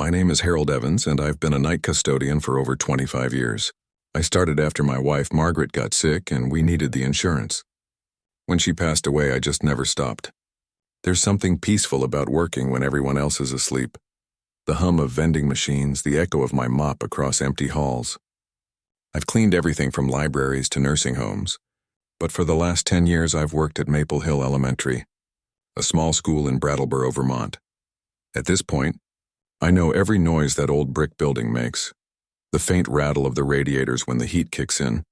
My name is Harold Evans, and I've been a night custodian for over 25 years. I started after my wife, Margaret, got sick, and we needed the insurance. When she passed away, I just never stopped. There's something peaceful about working when everyone else is asleep. The hum of vending machines, the echo of my mop across empty halls. I've cleaned everything from libraries to nursing homes, but for the last 10 years I've worked at Maple Hill Elementary, a small school in Brattleboro, Vermont. At this point, I know every noise that old brick building makes. The faint rattle of the radiators when the heat kicks in,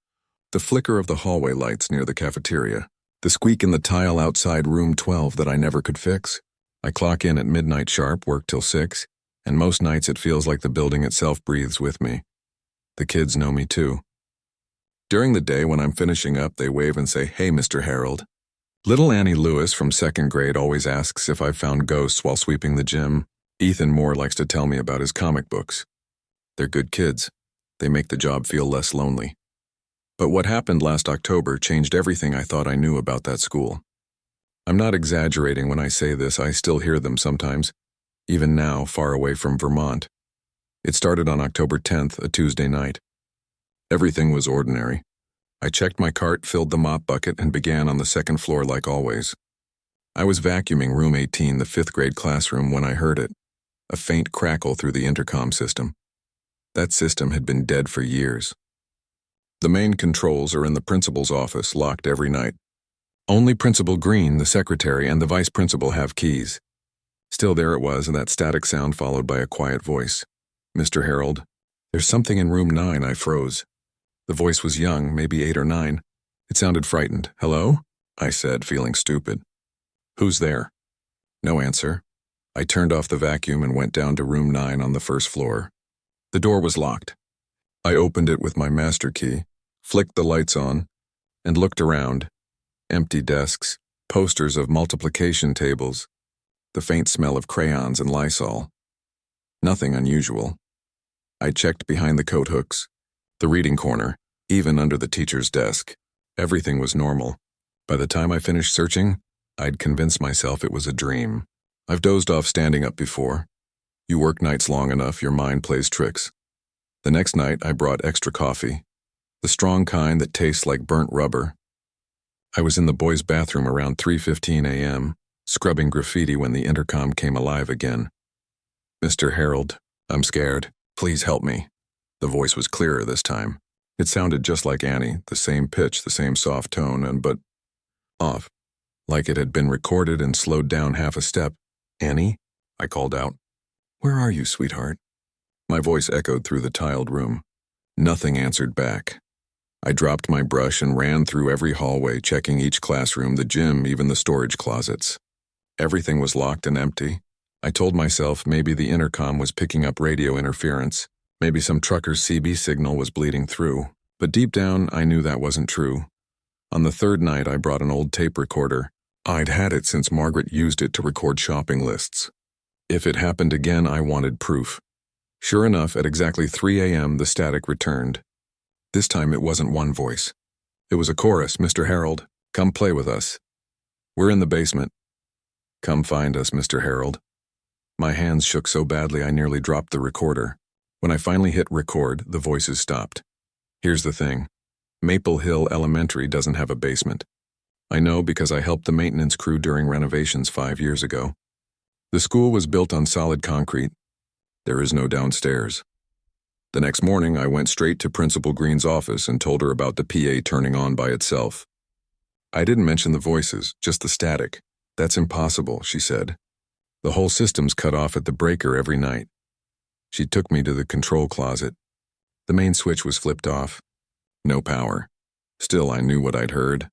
the flicker of the hallway lights near the cafeteria, the squeak in the tile outside room 12 that I never could fix. I clock in at midnight sharp, work till 6, and most nights it feels like the building itself breathes with me. The kids know me too. During the day when I'm finishing up, they wave and say, "Hey, Mr. Harold." Little Annie Lewis from 2nd grade always asks if I've found ghosts while sweeping the gym. Ethan Moore likes to tell me about his comic books. They're good kids. They make the job feel less lonely. But what happened last October changed everything I thought I knew about that school. I'm not exaggerating when I say this. I still hear them sometimes, even now, far away from Vermont. It started on October 10th, a Tuesday night. Everything was ordinary. I checked my cart, filled the mop bucket, and began on the 2nd floor like always. I was vacuuming room 18, the 5th grade classroom, when I heard it, a faint crackle through the intercom system. That system had been dead for years. The main controls are in the principal's office, locked every night. Only Principal Green, the secretary, and the vice principal have keys. Still, there it was, and that static sound followed by a quiet voice. "Mr. Harold, there's something in room 9." I froze. The voice was young, maybe 8 or 9. It sounded frightened. "Hello?" I said, feeling stupid. "Who's there?" No answer. I turned off the vacuum and went down to room 9 on the 1st floor. The door was locked. I opened it with my master key, flicked the lights on, and looked around. Empty desks, posters of multiplication tables, the faint smell of crayons and Lysol. Nothing unusual. I checked behind the coat hooks, the reading corner, even under the teacher's desk. Everything was normal. By the time I finished searching, I'd convinced myself it was a dream. I've dozed off standing up before. You work nights long enough, your mind plays tricks. The next night, I brought extra coffee, the strong kind that tastes like burnt rubber. I was in the boys' bathroom around 3:15 a.m., scrubbing graffiti when the intercom came alive again. "Mr. Harold, I'm scared. Please help me." The voice was clearer this time. It sounded just like Annie, the same pitch, the same soft tone, but off, like it had been recorded and slowed down half a step. "Annie?" I called out. "Where are you, sweetheart?" My voice echoed through the tiled room. Nothing answered back. I dropped my brush and ran through every hallway, checking each classroom, the gym, even the storage closets. Everything was locked and empty. I told myself maybe the intercom was picking up radio interference. Maybe some trucker's CB signal was bleeding through. But deep down, I knew that wasn't true. On the 3rd night, I brought an old tape recorder. I'd had it since Margaret used it to record shopping lists. If it happened again, I wanted proof. Sure enough, at exactly 3 a.m., the static returned. This time it wasn't one voice. It was a chorus. "Mr. Harold, come play with us. We're in the basement. Come find us, Mr. Harold." My hands shook so badly I nearly dropped the recorder. When I finally hit record, the voices stopped. Here's the thing. Maple Hill Elementary doesn't have a basement. I know because I helped the maintenance crew during renovations 5 years ago. The school was built on solid concrete. There is no downstairs. The next morning, I went straight to Principal Green's office and told her about the PA turning on by itself. I didn't mention the voices, just the static. "That's impossible," she said. "The whole system's cut off at the breaker every night." She took me to the control closet. The main switch was flipped off. No power. Still, I knew what I'd heard.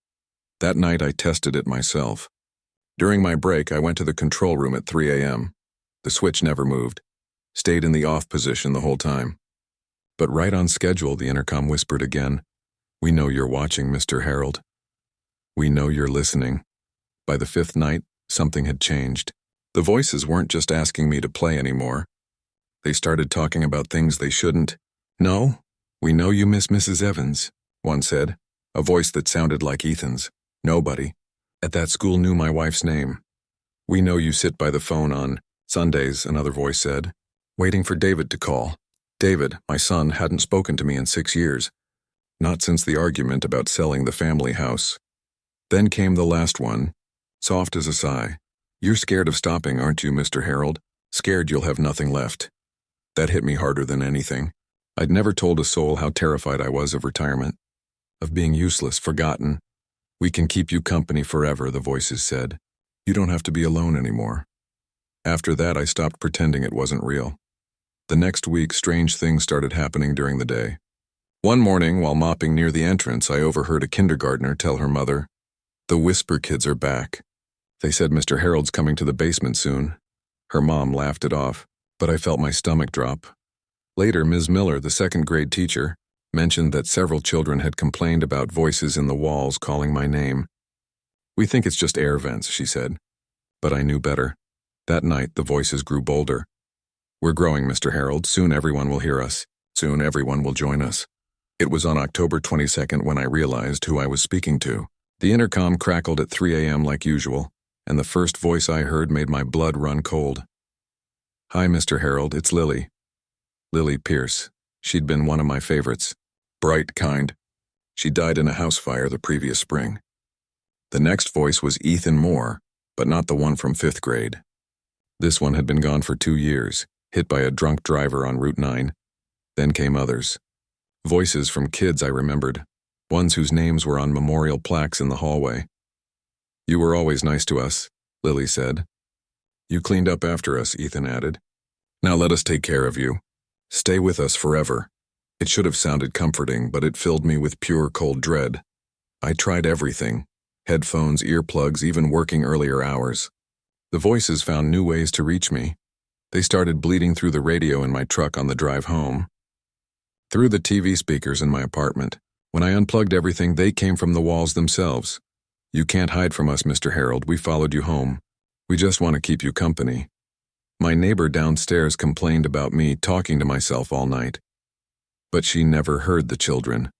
That night, I tested it myself. During my break, I went to the control room at 3 a.m. The switch never moved. Stayed in the off position the whole time. But right on schedule, the intercom whispered again. "We know you're watching, Mr. Harold. We know you're listening." By the 5th night, something had changed. The voices weren't just asking me to play anymore. They started talking about things they shouldn't. "No, we know you miss Mrs. Evans," one said, a voice that sounded like Ethan's. "Nobody at that school knew my wife's name." "We know you sit by the phone on Sundays," another voice said. waiting for David to call. David, my son, hadn't spoken to me in 6 years. Not since the argument about selling the family house. Then came the last one, soft as a sigh. "You're scared of stopping, aren't you, Mr. Harold? Scared you'll have nothing left." That hit me harder than anything. I'd never told a soul how terrified I was of retirement, of being useless, forgotten. "We can keep you company forever," the voices said. "You don't have to be alone anymore." After that, I stopped pretending it wasn't real. The next week, strange things started happening during the day. One morning, while mopping near the entrance, I overheard a kindergartner tell her mother, "The Whisper kids are back. They said Mr. Harold's coming to the basement soon." Her mom laughed it off, but I felt my stomach drop. Later, Ms. Miller, the second-grade teacher, mentioned that several children had complained about voices in the walls calling my name. "We think it's just air vents," she said. But I knew better. That night, the voices grew bolder. "We're growing, Mr. Harold. Soon everyone will hear us. Soon everyone will join us." It was on October 22nd when I realized who I was speaking to. The intercom crackled at 3 a.m. like usual, and the first voice I heard made my blood run cold. "Hi, Mr. Harold, it's Lily." Lily Pierce. She'd been one of my favorites. Bright, kind. She died in a house fire the previous spring. The next voice was Ethan Moore, but not the one from 5th grade. This one had been gone for 2 years, hit by a drunk driver on Route 9. Then came others. Voices from kids I remembered, ones whose names were on memorial plaques in the hallway. "You were always nice to us," Lily said. "You cleaned up after us," Ethan added. "Now let us take care of you. Stay with us forever." It should have sounded comforting, but it filled me with pure cold dread. I tried everything. Headphones, earplugs, even working earlier hours. The voices found new ways to reach me. They started bleeding through the radio in my truck on the drive home. Through the TV speakers in my apartment. When I unplugged everything, they came from the walls themselves. "You can't hide from us, Mr. Harold. We followed you home. We just want to keep you company." My neighbor downstairs complained about me talking to myself all night. But she never heard the children.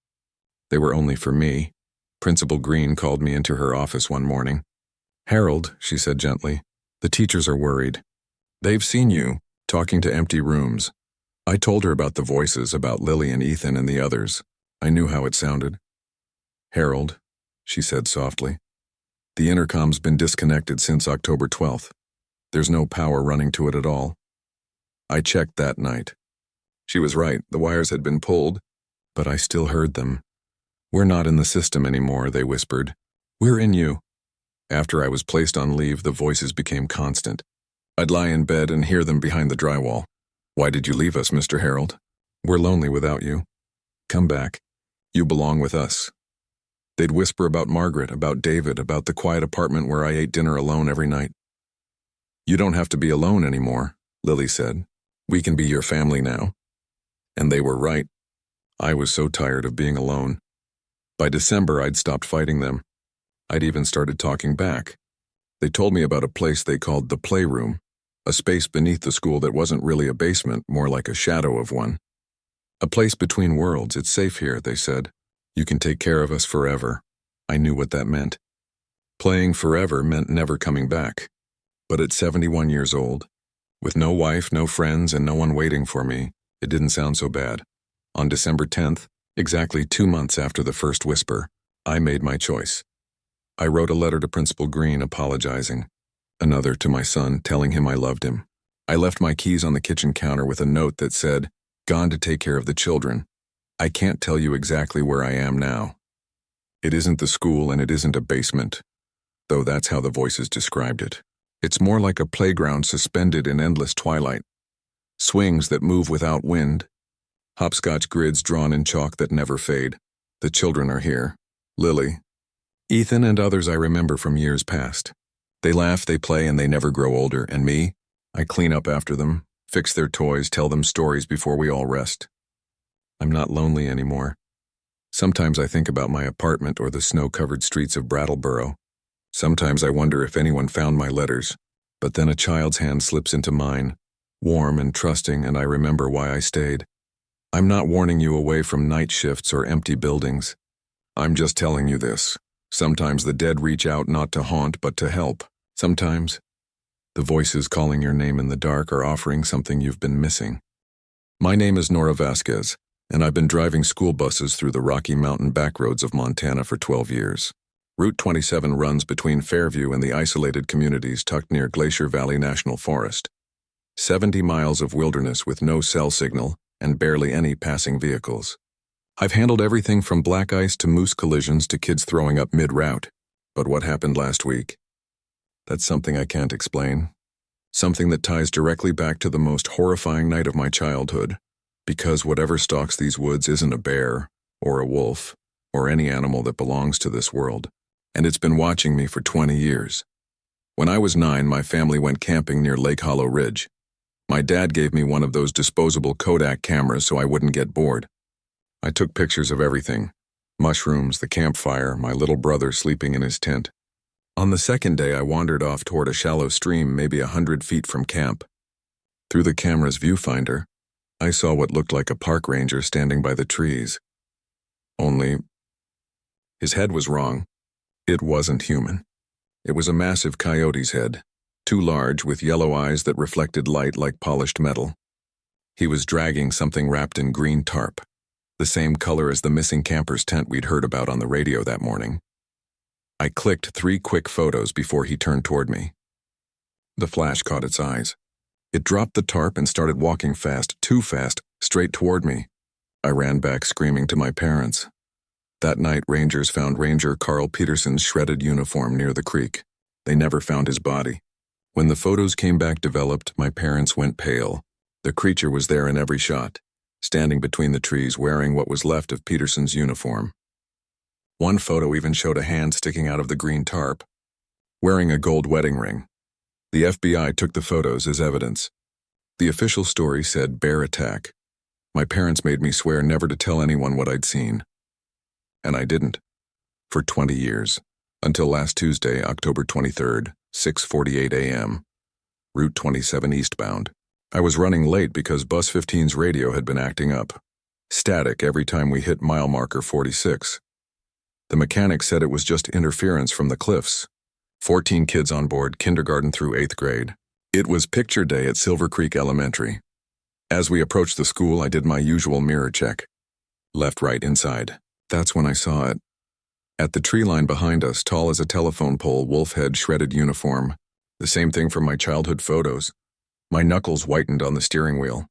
They were only for me. Principal Green called me into her office one morning. "Harold," she said gently, "the teachers are worried. They've seen you, talking to empty rooms." I told her about the voices, about Lily and Ethan and the others. I knew how it sounded. "Harold," she said softly, "the intercom's been disconnected since October 12th. There's no power running to it at all." I checked that night. She was right, the wires had been pulled, but I still heard them. "We're not in the system anymore," they whispered. "We're in you." After I was placed on leave, the voices became constant. I'd lie in bed and hear them behind the drywall. "Why did you leave us, Mr. Harold? We're lonely without you. Come back. You belong with us." They'd whisper about Margaret, about David, about the quiet apartment where I ate dinner alone every night. "You don't have to be alone anymore," Lily said. "We can be your family now." And they were right. I was so tired of being alone. By December, I'd stopped fighting them. I'd even started talking back. They told me about a place they called the Playroom, a space beneath the school that wasn't really a basement, more like a shadow of one. "A place between worlds. It's safe here," they said. "You can take care of us forever." I knew what that meant. Playing forever meant never coming back. But at 71 years old, with no wife, no friends, and no one waiting for me, it didn't sound so bad. On December 10th, exactly 2 months after the first whisper, I made my choice. I wrote a letter to Principal Green apologizing. Another to my son, telling him I loved him. I left my keys on the kitchen counter with a note that said, "Gone to take care of the children. I can't tell you exactly where I am now. It isn't the school and it isn't a basement, though that's how the voices described it. It's more like a playground suspended in endless twilight. Swings that move without wind. Hopscotch grids drawn in chalk that never fade. The children are here. Lily, Ethan, and others I remember from years past. They laugh, they play, and they never grow older. And me, I clean up after them, fix their toys, tell them stories before we all rest. I'm not lonely anymore. Sometimes I think about my apartment or the snow-covered streets of Brattleboro. Sometimes I wonder if anyone found my letters, but then a child's hand slips into mine, warm and trusting, and I remember why I stayed. I'm not warning you away from night shifts or empty buildings. I'm just telling you this. Sometimes the dead reach out not to haunt, but to help. Sometimes The voices calling your name in the dark are offering something you've been missing. My name is Nora Vasquez, and I've been driving school buses through the Rocky Mountain backroads of Montana for 12 years. Route 27 runs between Fairview and the isolated communities tucked near Glacier Valley National Forest. 70 miles of wilderness with no cell signal and barely any passing vehicles. I've handled everything from black ice to moose collisions to kids throwing up mid-route. But what happened last week? That's something I can't explain. Something that ties directly back to the most horrifying night of my childhood. Because whatever stalks these woods isn't a bear, or a wolf, or any animal that belongs to this world. And it's been watching me for 20 years. When I was 9, my family went camping near Lake Hollow Ridge. My dad gave me one of those disposable Kodak cameras so I wouldn't get bored. I took pictures of everything. Mushrooms, the campfire, my little brother sleeping in his tent. On the second day, I wandered off toward a shallow stream maybe 100 feet from camp. Through the camera's viewfinder, I saw what looked like a park ranger standing by the trees. Only, his head was wrong. It wasn't human. It was a massive coyote's head, too large with yellow eyes that reflected light like polished metal. He was dragging something wrapped in green tarp, the same color as the missing camper's tent we'd heard about on the radio that morning. I clicked 3 quick photos before he turned toward me. The flash caught its eyes. It dropped the tarp and started walking fast, too fast, straight toward me. I ran back screaming to my parents. That night, rangers found Ranger Carl Peterson's shredded uniform near the creek. They never found his body. When the photos came back developed, my parents went pale. The creature was there in every shot, standing between the trees wearing what was left of Peterson's uniform. One photo even showed a hand sticking out of the green tarp, wearing a gold wedding ring. The FBI took the photos as evidence. The official story said bear attack. My parents made me swear never to tell anyone what I'd seen. And I didn't. For 20 years. Until last Tuesday, October 23rd, 6:48 a.m. Route 27 eastbound. I was running late because Bus 15's radio had been acting up. Static every time we hit mile marker 46. The mechanic said it was just interference from the cliffs. 14 kids on board, kindergarten through 8th grade. It was picture day at Silver Creek Elementary. As we approached the school, I did my usual mirror check. Left, right, inside. That's when I saw it. At the tree line behind us, tall as a telephone pole, wolf head, shredded uniform. The same thing from my childhood photos. My knuckles whitened on the steering wheel.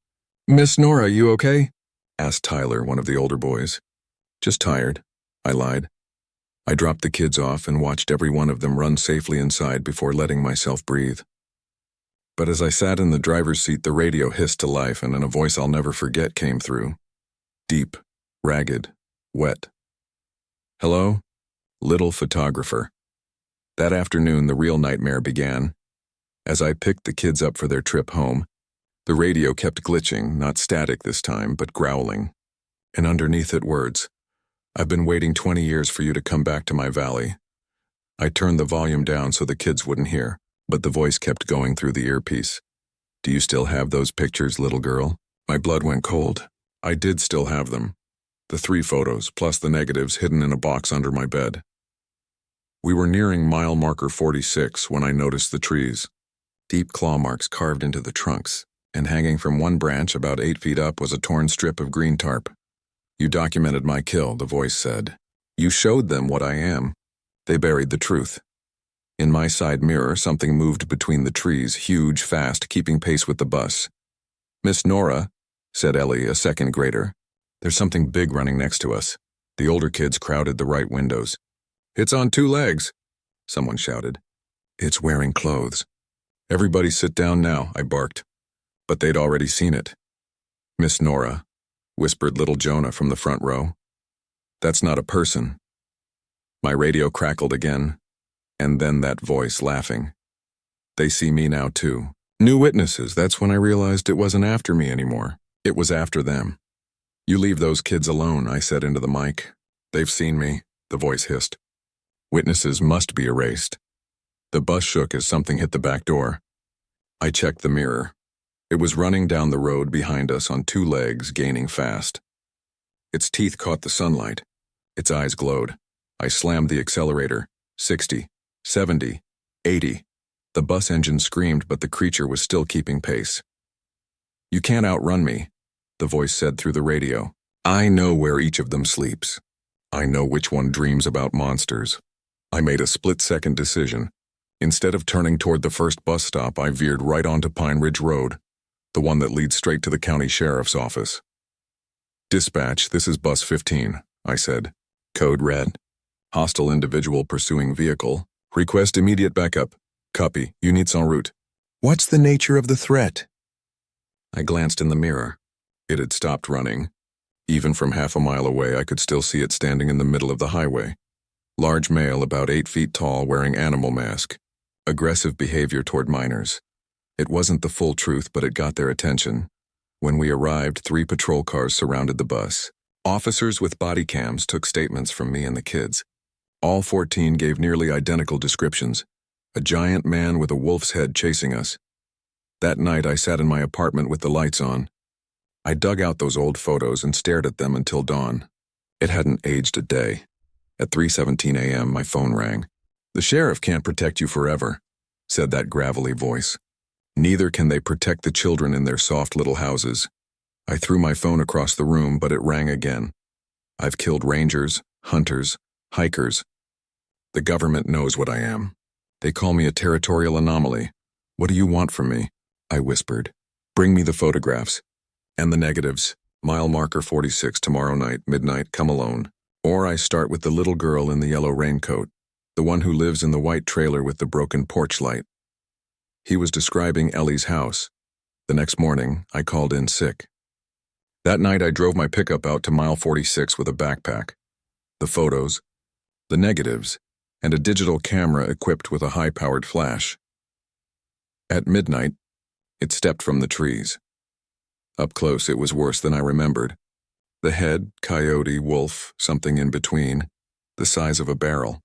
"Miss Nora, you okay?" asked Tyler, one of the older boys. "Just tired," I lied. I dropped the kids off and watched every one of them run safely inside before letting myself breathe. But as I sat in the driver's seat, the radio hissed to life, and in a voice I'll never forget came through. Deep, ragged, wet. "Hello? Little photographer." That afternoon, the real nightmare began. As I picked the kids up for their trip home, the radio kept glitching, not static this time, but growling. And underneath it, words. "I've been waiting 20 years for you to come back to my valley." I turned the volume down so the kids wouldn't hear, but the voice kept going through the earpiece. "Do you still have those pictures, little girl?" My blood went cold. I did still have them. The 3 photos, plus the negatives hidden in a box under my bed. We were nearing mile marker 46 when I noticed the trees. Deep claw marks carved into the trunks, and hanging from one branch about 8 feet up was a torn strip of green tarp. "You documented my kill," the voice said. "You showed them what I am." They buried the truth. In my side mirror, something moved between the trees, huge, fast, keeping pace with the bus. "Miss Nora," said Ellie, a second grader. "There's something big running next to us." The older kids crowded the right windows. "It's on 2 legs," someone shouted. "It's wearing clothes." "Everybody sit down now," I barked. But they'd already seen it. "Miss Nora," whispered little Jonah from the front row. "That's not a person." My radio crackled again, and then that voice laughing. "They see me now too. New witnesses." That's when I realized it wasn't after me anymore. It was after them. "You leave those kids alone," I said into the mic. "They've seen me," the voice hissed. "Witnesses must be erased." The bus shook as something hit the back door. I checked the mirror. It was running down the road behind us on 2 legs, gaining fast. Its teeth caught the sunlight. Its eyes glowed. I slammed the accelerator. 60, 70, 80. The bus engine screamed, but the creature was still keeping pace. "You can't outrun me," the voice said through the radio. "I know where each of them sleeps. I know which one dreams about monsters." I made a split-second decision. Instead of turning toward the first bus stop, I veered right onto Pine Ridge Road, the one that leads straight to the county sheriff's office. "Dispatch, this is Bus 15, I said. "Code red. Hostile individual pursuing vehicle. Request immediate backup. Copy, units en route." "What's the nature of the threat?" I glanced in the mirror. It had stopped running. Even from half a mile away, I could still see it standing in the middle of the highway. Large male, about 8 feet tall, wearing animal mask. Aggressive behavior toward minors. It wasn't the full truth, but it got their attention. When we arrived, 3 patrol cars surrounded the bus. Officers with body cams took statements from me and the kids. All 14 gave nearly identical descriptions. A giant man with a wolf's head chasing us. That night, I sat in my apartment with the lights on. I dug out those old photos and stared at them until dawn. It hadn't aged a day. At 3:17 a.m., my phone rang. "The sheriff can't protect you forever," said that gravelly voice. "Neither can they protect the children in their soft little houses." I threw my phone across the room, but it rang again. "I've killed rangers, hunters, hikers. The government knows what I am. They call me a territorial anomaly. What do you want from me?" I whispered. "Bring me the photographs. And the negatives. Mile marker 46 tomorrow night, midnight, come alone. Or I start with the little girl in the yellow raincoat, the one who lives in the white trailer with the broken porch light." He was describing Ellie's house. The next morning, I called in sick. That night, I drove my pickup out to mile 46 with a backpack. The photos, the negatives, and a digital camera equipped with a high-powered flash. At midnight, it stepped from the trees. Up close, it was worse than I remembered. The head, coyote, wolf, something in between, the size of a barrel.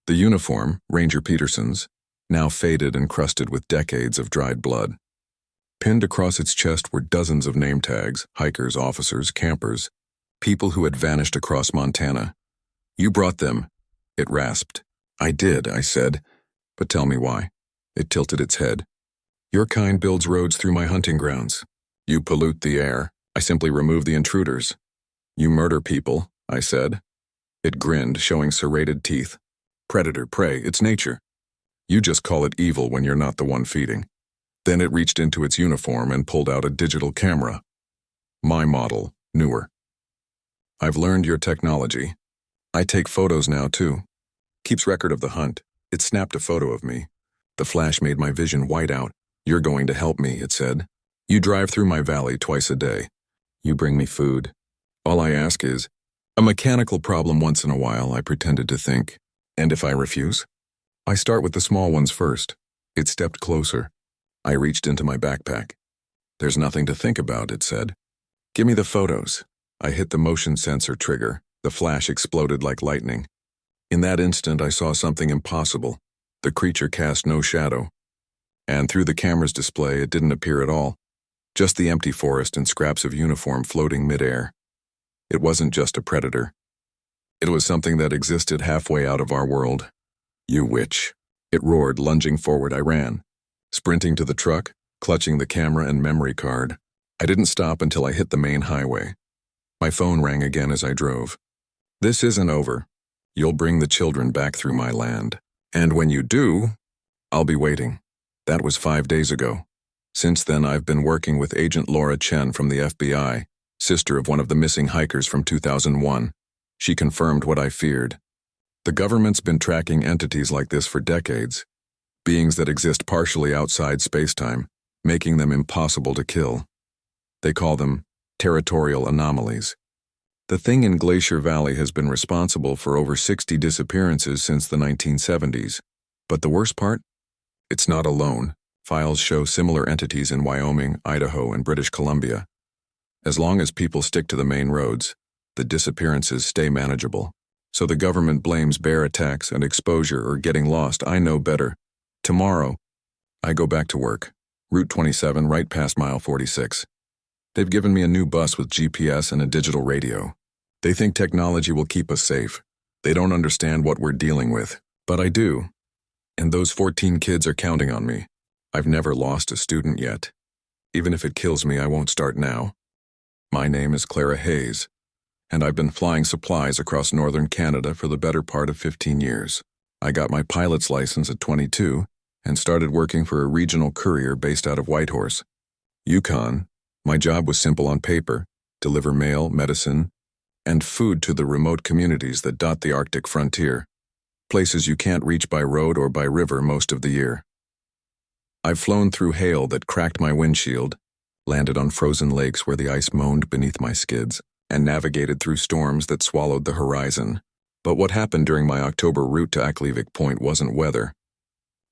The uniform, Ranger Peterson's, now faded and crusted with decades of dried blood. Pinned across its chest were dozens of name tags, hikers, officers, campers, people who had vanished across Montana. "You brought them," it rasped. "I did," I said. "But tell me why." It tilted its head. "Your kind builds roads through my hunting grounds. You pollute the air. I simply remove the intruders." "You murder people," I said. It grinned, showing serrated teeth. "Predator, prey, it's nature. You just call it evil when you're not the one feeding." Then it reached into its uniform and pulled out a digital camera. "My model, newer. I've learned your technology. I take photos now, too. Keeps record of the hunt." It snapped a photo of me. The flash made my vision white out. "You're going to help me," it said. "You drive through my valley twice a day. You bring me food. All I ask is a mechanical problem once in a while," I pretended to think. "And if I refuse?" "I start with the small ones first." It stepped closer. I reached into my backpack. "There's nothing to think about," it said. "Give me the photos." I hit the motion sensor trigger. The flash exploded like lightning. In that instant, I saw something impossible. The creature cast no shadow. And through the camera's display, it didn't appear at all. Just the empty forest and scraps of uniform floating midair. It wasn't just a predator. It was something that existed halfway out of our world. "You witch!" It roared, lunging forward. I ran. Sprinting to the truck, clutching the camera and memory card. I didn't stop until I hit the main highway. My phone rang again as I drove. "This isn't over. You'll bring the children back through my land. And when you do, I'll be waiting." That was 5 days ago. Since then, I've been working with Agent Laura Chen from the FBI, sister of one of the missing hikers from 2001. She confirmed what I feared. The government's been tracking entities like this for decades. Beings that exist partially outside spacetime, making them impossible to kill. They call them territorial anomalies. The thing in Glacier Valley has been responsible for over 60 disappearances since the 1970s. But the worst part? It's not alone. Files show similar entities in Wyoming, Idaho, and British Columbia. As long as people stick to the main roads, the disappearances stay manageable. So the government blames bear attacks and exposure or getting lost. I know better. Tomorrow, I go back to work. Route 27, right past mile 46. They've given me a new bus with GPS and a digital radio. They think technology will keep us safe. They don't understand what we're dealing with. But I do. And those 14 kids are counting on me. I've never lost a student yet. Even if it kills me, I won't start now. My name is Clara Hayes, and I've been flying supplies across northern Canada for the better part of 15 years. I got my pilot's license at 22 and started working for a regional courier based out of Whitehorse, Yukon. My job was simple on paper: deliver mail, medicine, and food to the remote communities that dot the Arctic frontier, places you can't reach by road or by river most of the year. I've flown through hail that cracked my windshield, landed on frozen lakes where the ice moaned beneath my skids, and navigated through storms that swallowed the horizon. But what happened during my October route to Akleavik Point wasn't weather.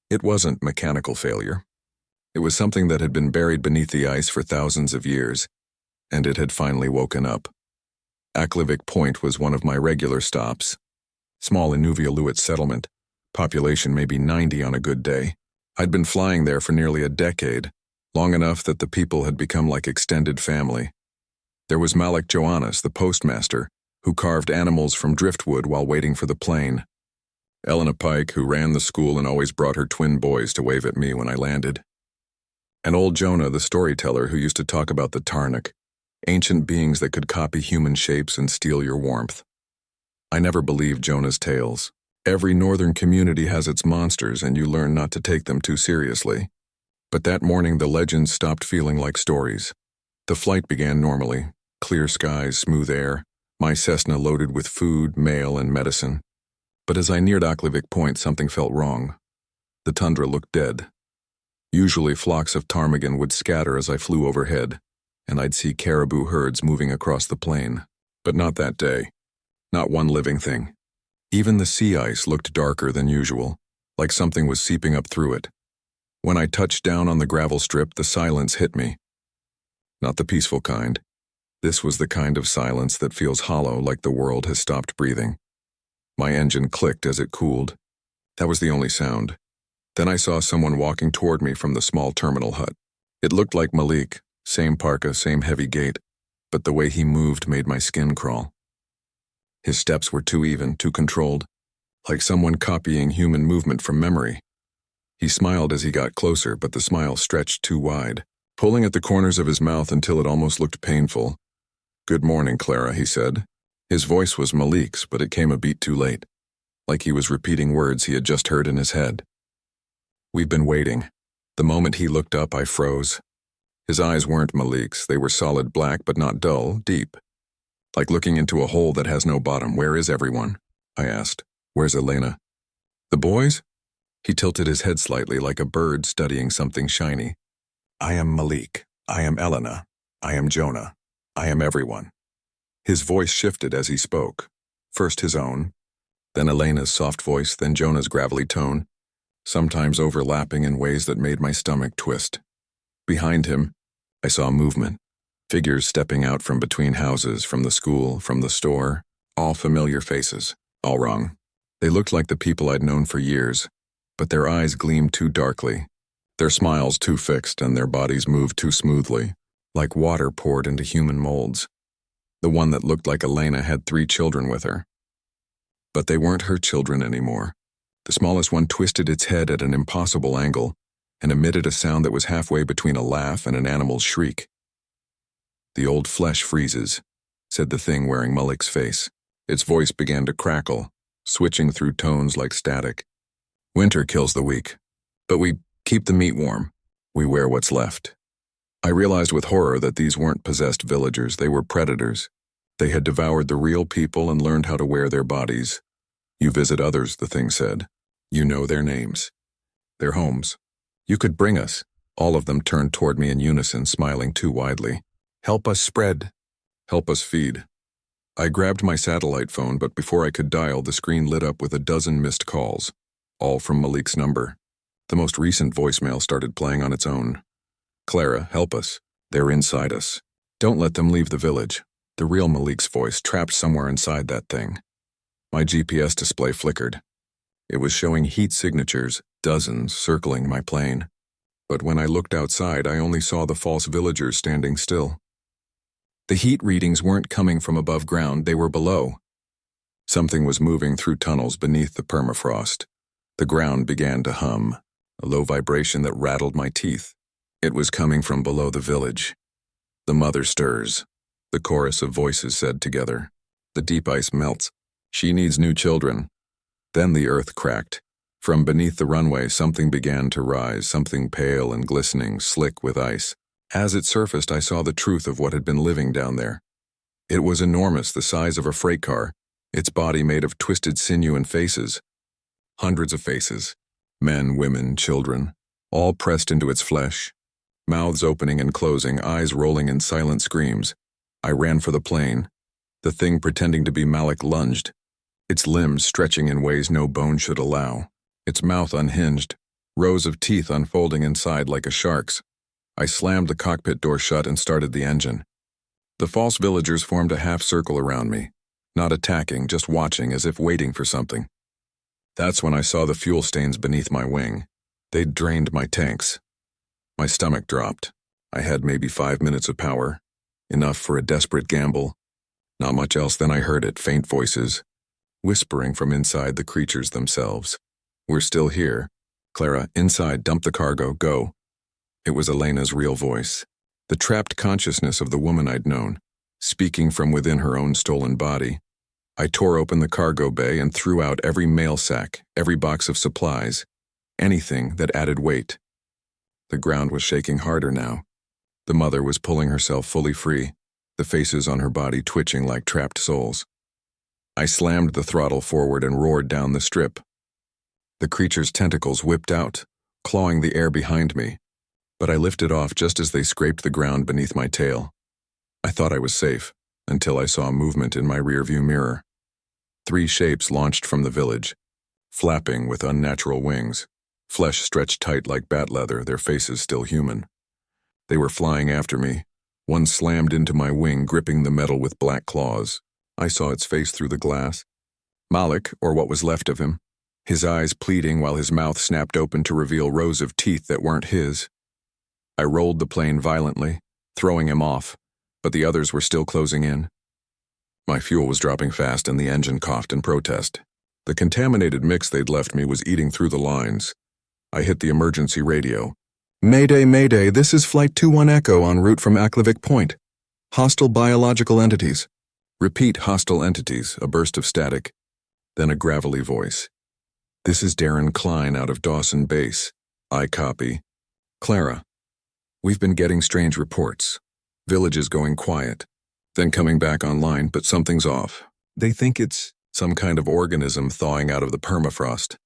It wasn't mechanical failure. It was something that had been buried beneath the ice for thousands of years, and it had finally woken up. Akleavik Point was one of my regular stops. Small Inuvialuit settlement, population maybe 90 on a good day. I'd been flying there for nearly a decade, long enough that the people had become like extended family. There was Malik Joannis, the postmaster, who carved animals from driftwood while waiting for the plane. Elena Pike, who ran the school and always brought her twin boys to wave at me when I landed. And old Jonah, the storyteller, who used to talk about the Tarnak, ancient beings that could copy human shapes and steal your warmth. I never believed Jonah's tales. Every northern community has its monsters, and you learn not to take them too seriously. But that morning the legends stopped feeling like stories. The flight began normally: clear skies, smooth air, my Cessna loaded with food, mail, and medicine. But as I neared Akleavik Point, something felt wrong. The tundra looked dead. Usually flocks of ptarmigan would scatter as I flew overhead, and I'd see caribou herds moving across the plain. But not that day. Not one living thing. Even the sea ice looked darker than usual, like something was seeping up through it. When I touched down on the gravel strip, the silence hit me. Not the peaceful kind. This was the kind of silence that feels hollow, like the world has stopped breathing. My engine clicked as it cooled. That was the only sound. Then I saw someone walking toward me from the small terminal hut. It looked like Malik, same parka, same heavy gait, but the way he moved made my skin crawl. His steps were too even, too controlled, like someone copying human movement from memory. He smiled as he got closer, but the smile stretched too wide, pulling at the corners of his mouth until it almost looked painful. "Good morning, Clara," he said. His voice was Malik's, but it came a beat too late, like he was repeating words he had just heard in his head. "We've been waiting." The moment he looked up, I froze. His eyes weren't Malik's. They were solid black, but not dull, deep. Like looking into a hole that has no bottom. "Where is everyone?" I asked. "Where's Elena?" "The boys?" He tilted his head slightly, like a bird studying something shiny. "I am Malik. I am Elena. I am Jonah. I am everyone." His voice shifted as he spoke. First his own, then Elena's soft voice, then Jonah's gravelly tone, sometimes overlapping in ways that made my stomach twist. Behind him, I saw movement. Figures stepping out from between houses, from the school, from the store, all familiar faces, all wrong. They looked like the people I'd known for years, but their eyes gleamed too darkly, their smiles too fixed, and their bodies moved too smoothly, like water poured into human molds. The one that looked like Elena had 3 children with her. But they weren't her children anymore. The smallest one twisted its head at an impossible angle and emitted a sound that was halfway between a laugh and an animal's shriek. "The old flesh freezes," said the thing wearing Malik's face. Its voice began to crackle, switching through tones like static. "Winter kills the weak, but we keep the meat warm. We wear what's left." I realized with horror that these weren't possessed villagers, they were predators. They had devoured the real people and learned how to wear their bodies. "You visit others," the thing said. "You know their names, their homes. You could bring us." All of them turned toward me in unison, smiling too widely. "Help us spread. Help us feed." I grabbed my satellite phone, but before I could dial, the screen lit up with a dozen missed calls, all from Malik's number. The most recent voicemail started playing on its own. "Clara, help us. They're inside us. Don't let them leave the village." The real Malik's voice trapped somewhere inside that thing. My GPS display flickered. It was showing heat signatures, dozens, circling my plane. But when I looked outside, I only saw the false villagers standing still. The heat readings weren't coming from above ground, they were below. Something was moving through tunnels beneath the permafrost. The ground began to hum, a low vibration that rattled my teeth. It was coming from below the village. The mother stirs. The chorus of voices said together. The deep ice melts. She needs new children. Then the earth cracked. From beneath the runway, something began to rise, something pale and glistening, slick with ice. As it surfaced, I saw the truth of what had been living down there. It was enormous, the size of a freight car, its body made of twisted sinew and faces. Hundreds of faces. Men, women, children, all pressed into its flesh. Mouths opening and closing, eyes rolling in silent screams. I ran for the plane. The thing pretending to be Malik lunged, its limbs stretching in ways no bone should allow, its mouth unhinged, rows of teeth unfolding inside like a shark's. I slammed the cockpit door shut and started the engine. The false villagers formed a half circle around me, not attacking, just watching as if waiting for something. That's when I saw the fuel stains beneath my wing. They'd drained my tanks. My stomach dropped. I had maybe 5 minutes of power, enough for a desperate gamble. Not much else. Then I heard it, faint voices, whispering from inside the creatures themselves. We're still here. Clara, inside, dump the cargo, go. It was Elena's real voice, the trapped consciousness of the woman I'd known, speaking from within her own stolen body. I tore open the cargo bay and threw out every mail sack, every box of supplies, anything that added weight. The ground was shaking harder now. The mother was pulling herself fully free, the faces on her body twitching like trapped souls. I slammed the throttle forward and roared down the strip. The creature's tentacles whipped out, clawing the air behind me, but I lifted off just as they scraped the ground beneath my tail. I thought I was safe, until I saw movement in my rearview mirror. 3 shapes launched from the village, flapping with unnatural wings, flesh stretched tight like bat leather, their faces still human. They were flying after me. One slammed into my wing, gripping the metal with black claws. I saw its face through the glass. Malik, or what was left of him, his eyes pleading while his mouth snapped open to reveal rows of teeth that weren't his. I rolled the plane violently, throwing him off, but the others were still closing in. My fuel was dropping fast and the engine coughed in protest. The contaminated mix they'd left me was eating through the lines. I hit the emergency radio. Mayday, Mayday, this is Flight 21 Echo en route from Aklavik Point. Hostile biological entities. Repeat, hostile entities, a burst of static. Then a gravelly voice. This is Darren Klein out of Dawson Base. I copy. Clara. We've been getting strange reports. Villages going quiet, then coming back online, but something's off. They think it's some kind of organism thawing out of the permafrost.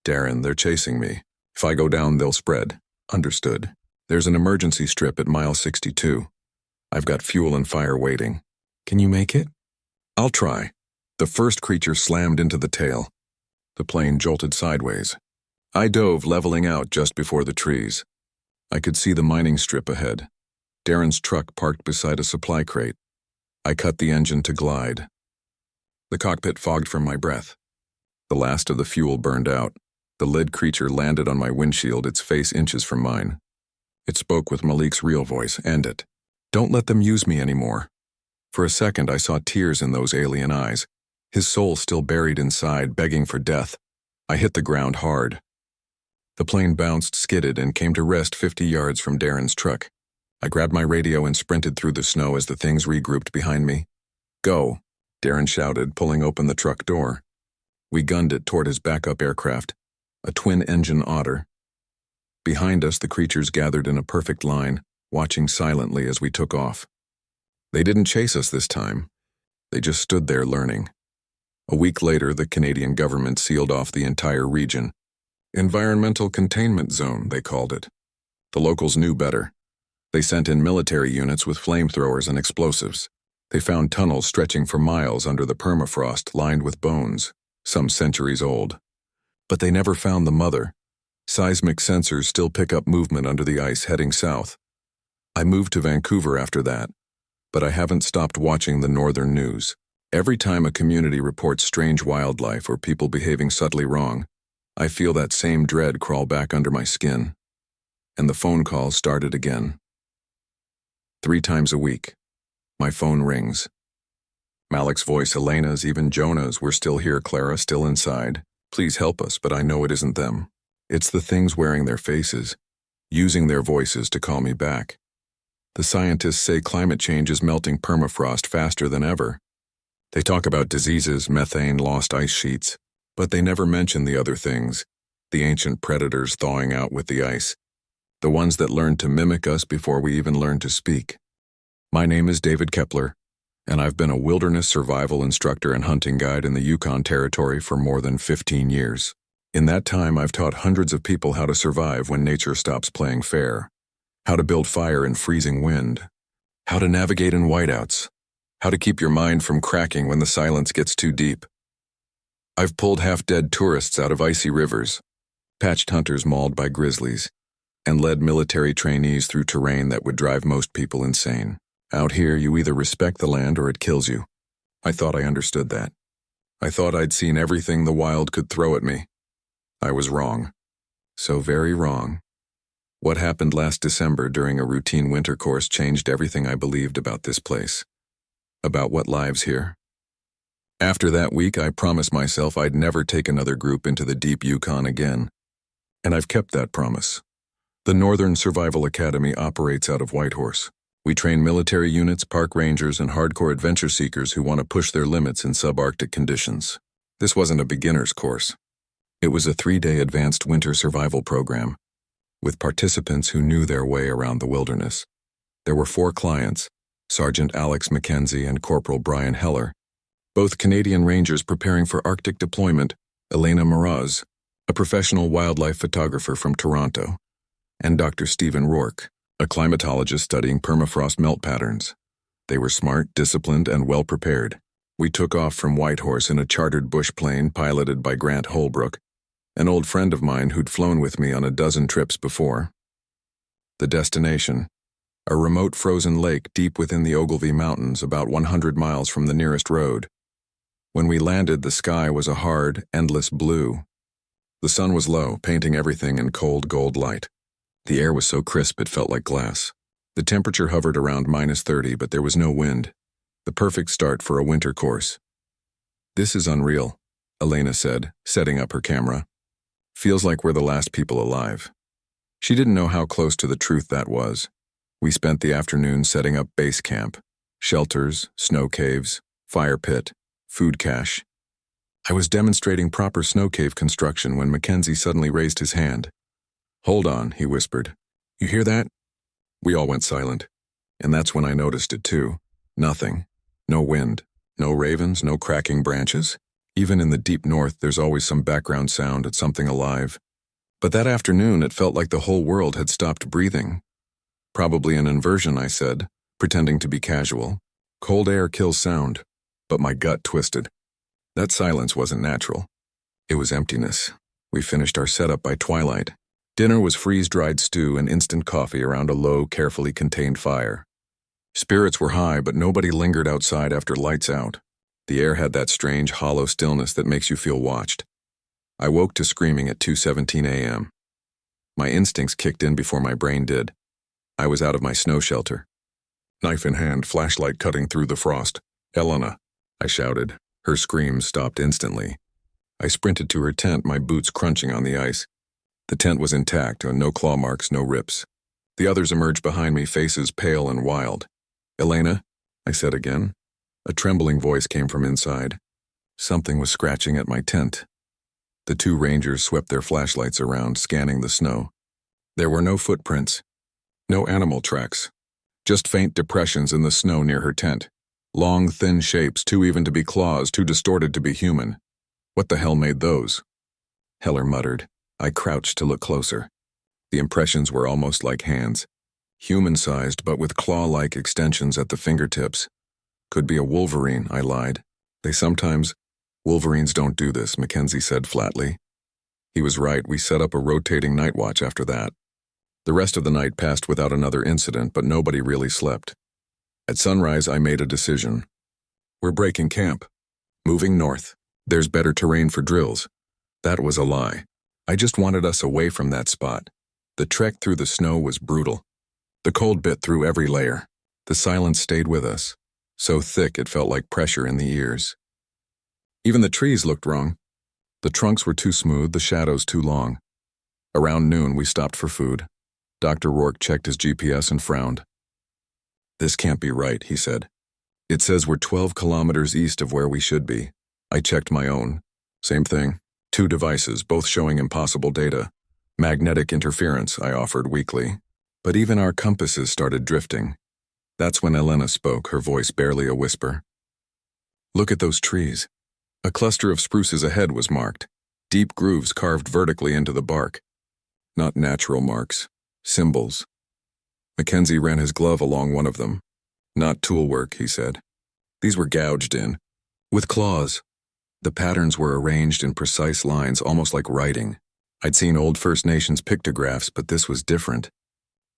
Darren, they're chasing me. If I go down, they'll spread. Understood. There's an emergency strip at mile 62. I've got fuel and fire waiting. Can you make it? I'll try. The first creature slammed into the tail. The plane jolted sideways. I dove, leveling out just before the trees. I could see the mining strip ahead. Darren's truck parked beside a supply crate. I cut the engine to glide. The cockpit fogged from my breath. The last of the fuel burned out. The lead creature landed on my windshield, its face inches from mine. It spoke with Malik's real voice. End it. Don't let them use me anymore. For a second, I saw tears in those alien eyes, his soul still buried inside, begging for death. I hit the ground hard. The plane bounced, skidded, and came to rest 50 yards from Darren's truck. I grabbed my radio and sprinted through the snow as the things regrouped behind me. Go, Darren shouted, pulling open the truck door. We gunned it toward his backup aircraft, a twin-engine Otter. Behind us, the creatures gathered in a perfect line, watching silently as we took off. They didn't chase us this time. They just stood there learning. A week later, the Canadian government sealed off the entire region. Environmental Containment Zone, they called it. The locals knew better. They sent in military units with flamethrowers and explosives. They found tunnels stretching for miles under the permafrost lined with bones, some centuries old. But they never found the mother. Seismic sensors still pick up movement under the ice heading south. I moved to Vancouver after that, but I haven't stopped watching the northern news. Every time a community reports strange wildlife or people behaving subtly wrong, I feel that same dread crawl back under my skin. And the phone calls started again. 3 times a week. My phone rings. Malik's voice, Elena's, even Jonah's, we're still here, Clara, still inside. Please help us, but I know it isn't them. It's the things wearing their faces, using their voices to call me back. The scientists say climate change is melting permafrost faster than ever. They talk about diseases, methane, lost ice sheets, but they never mention the other things, the ancient predators thawing out with the ice, the ones that learned to mimic us before we even learned to speak. My name is David Kepler, and I've been a wilderness survival instructor and hunting guide in the Yukon Territory for more than 15 years. In that time, I've taught hundreds of people how to survive when nature stops playing fair, how to build fire in freezing wind, how to navigate in whiteouts, how to keep your mind from cracking when the silence gets too deep. I've pulled half-dead tourists out of icy rivers, patched hunters mauled by grizzlies, and led military trainees through terrain that would drive most people insane. Out here, you either respect the land or it kills you. I thought I understood that. I thought I'd seen everything the wild could throw at me. I was wrong. So very wrong. What happened last December during a routine winter course changed everything I believed about this place, about what lives here. After that week, I promised myself I'd never take another group into the deep Yukon again. And I've kept that promise. The Northern Survival Academy operates out of Whitehorse. We train military units, park rangers, and hardcore adventure seekers who want to push their limits in subarctic conditions. This wasn't a beginner's course. It was a 3-day advanced winter survival program, with participants who knew their way around the wilderness. There were 4 clients, Sergeant Alex McKenzie and Corporal Brian Heller, both Canadian Rangers preparing for Arctic deployment, Elena Mraz, a professional wildlife photographer from Toronto, and Dr. Stephen Rourke, a climatologist studying permafrost melt patterns. They were smart, disciplined, and well-prepared. We took off from Whitehorse in a chartered bush plane piloted by Grant Holbrook, an old friend of mine who'd flown with me on a dozen trips before. The destination, a remote frozen lake deep within the Ogilvie Mountains about 100 miles from the nearest road. When we landed, the sky was a hard, endless blue. The sun was low, painting everything in cold gold light. The air was so crisp it felt like glass. The temperature hovered around -30, but there was no wind. The perfect start for a winter course. "This is unreal," Elena said, setting up her camera. "Feels like we're the last people alive." She didn't know how close to the truth that was. We spent the afternoon setting up base camp, shelters, snow caves, fire pit, food cache. I was demonstrating proper snow cave construction when Mackenzie suddenly raised his hand. "Hold on," he whispered. "You hear that?" We all went silent, and that's when I noticed it too. Nothing. No wind. No ravens, no cracking branches. Even in the deep north, there's always some background sound at something alive. But that afternoon, it felt like the whole world had stopped breathing. "Probably an inversion," I said, pretending to be casual. "Cold air kills sound." But my gut twisted. That silence wasn't natural. It was emptiness. We finished our setup by twilight. Dinner was freeze-dried stew and instant coffee around a low, carefully contained fire. Spirits were high, but nobody lingered outside after lights out. The air had that strange, hollow stillness that makes you feel watched. I woke to screaming at 2:17 a.m. My instincts kicked in before my brain did. I was out of my snow shelter. Knife in hand, flashlight cutting through the frost. "Elena," I shouted. Her screams stopped instantly. I sprinted to her tent, my boots crunching on the ice. The tent was intact, no claw marks, no rips. The others emerged behind me, faces pale and wild. "Elena," I said again. A trembling voice came from inside. Something was scratching at my tent. The 2 rangers swept their flashlights around, scanning the snow. There were no footprints, no animal tracks, just faint depressions in the snow near her tent. Long, thin shapes, too even to be claws, too distorted to be human. What the hell made those? Heller muttered. I crouched to look closer. The impressions were almost like hands. Human-sized, but with claw-like extensions at the fingertips. "Could be a wolverine," I lied. "Wolverines don't do this," Mackenzie said flatly. He was right. We set up a rotating night watch after that. The rest of the night passed without another incident, but nobody really slept. At sunrise, I made a decision. We're breaking camp. Moving north. There's better terrain for drills. That was a lie. I just wanted us away from that spot. The trek through the snow was brutal. The cold bit through every layer. The silence stayed with us, so thick it felt like pressure in the ears. Even the trees looked wrong. The trunks were too smooth, the shadows too long. Around noon, we stopped for food. Dr. Rourke checked his GPS and frowned. "This can't be right," he said. "It says we're 12 kilometers east of where we should be." I checked my own. Same thing. 2 devices, both showing impossible data. Magnetic interference, I offered weakly. But even our compasses started drifting. That's when Elena spoke, her voice barely a whisper. "Look at those trees." A cluster of spruces ahead was marked. Deep grooves carved vertically into the bark. Not natural marks. Symbols. Mackenzie ran his glove along one of them. "Not tool work," he said. "These were gouged in. With claws." The patterns were arranged in precise lines, almost like writing. I'd seen old First Nations pictographs, but this was different.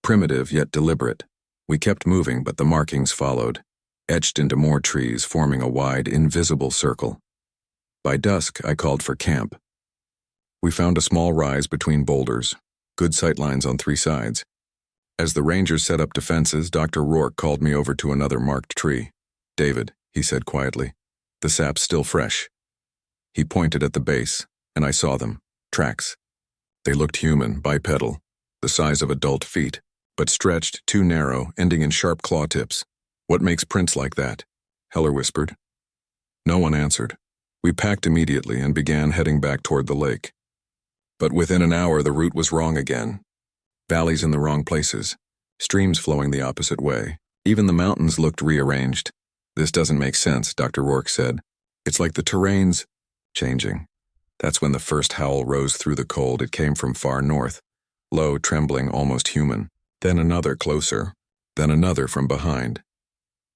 Primitive, yet deliberate. We kept moving, but the markings followed, etched into more trees, forming a wide, invisible circle. By dusk, I called for camp. We found a small rise between boulders, good sight lines on 3 sides. As the rangers set up defenses, Dr. Rourke called me over to another marked tree. "David," he said quietly, "the sap's still fresh." He pointed at the base, and I saw them. Tracks. They looked human, bipedal, the size of adult feet, but stretched, too narrow, ending in sharp claw tips. "What makes prints like that?" Heller whispered. No one answered. We packed immediately and began heading back toward the lake. But within an hour, the route was wrong again. Valleys in the wrong places, streams flowing the opposite way. Even the mountains looked rearranged. "This doesn't make sense," Dr. Rourke said. "It's like the terrain's changing." That's when the first howl rose through the cold. It came from far north, low, trembling, almost human. Then another closer, then another from behind.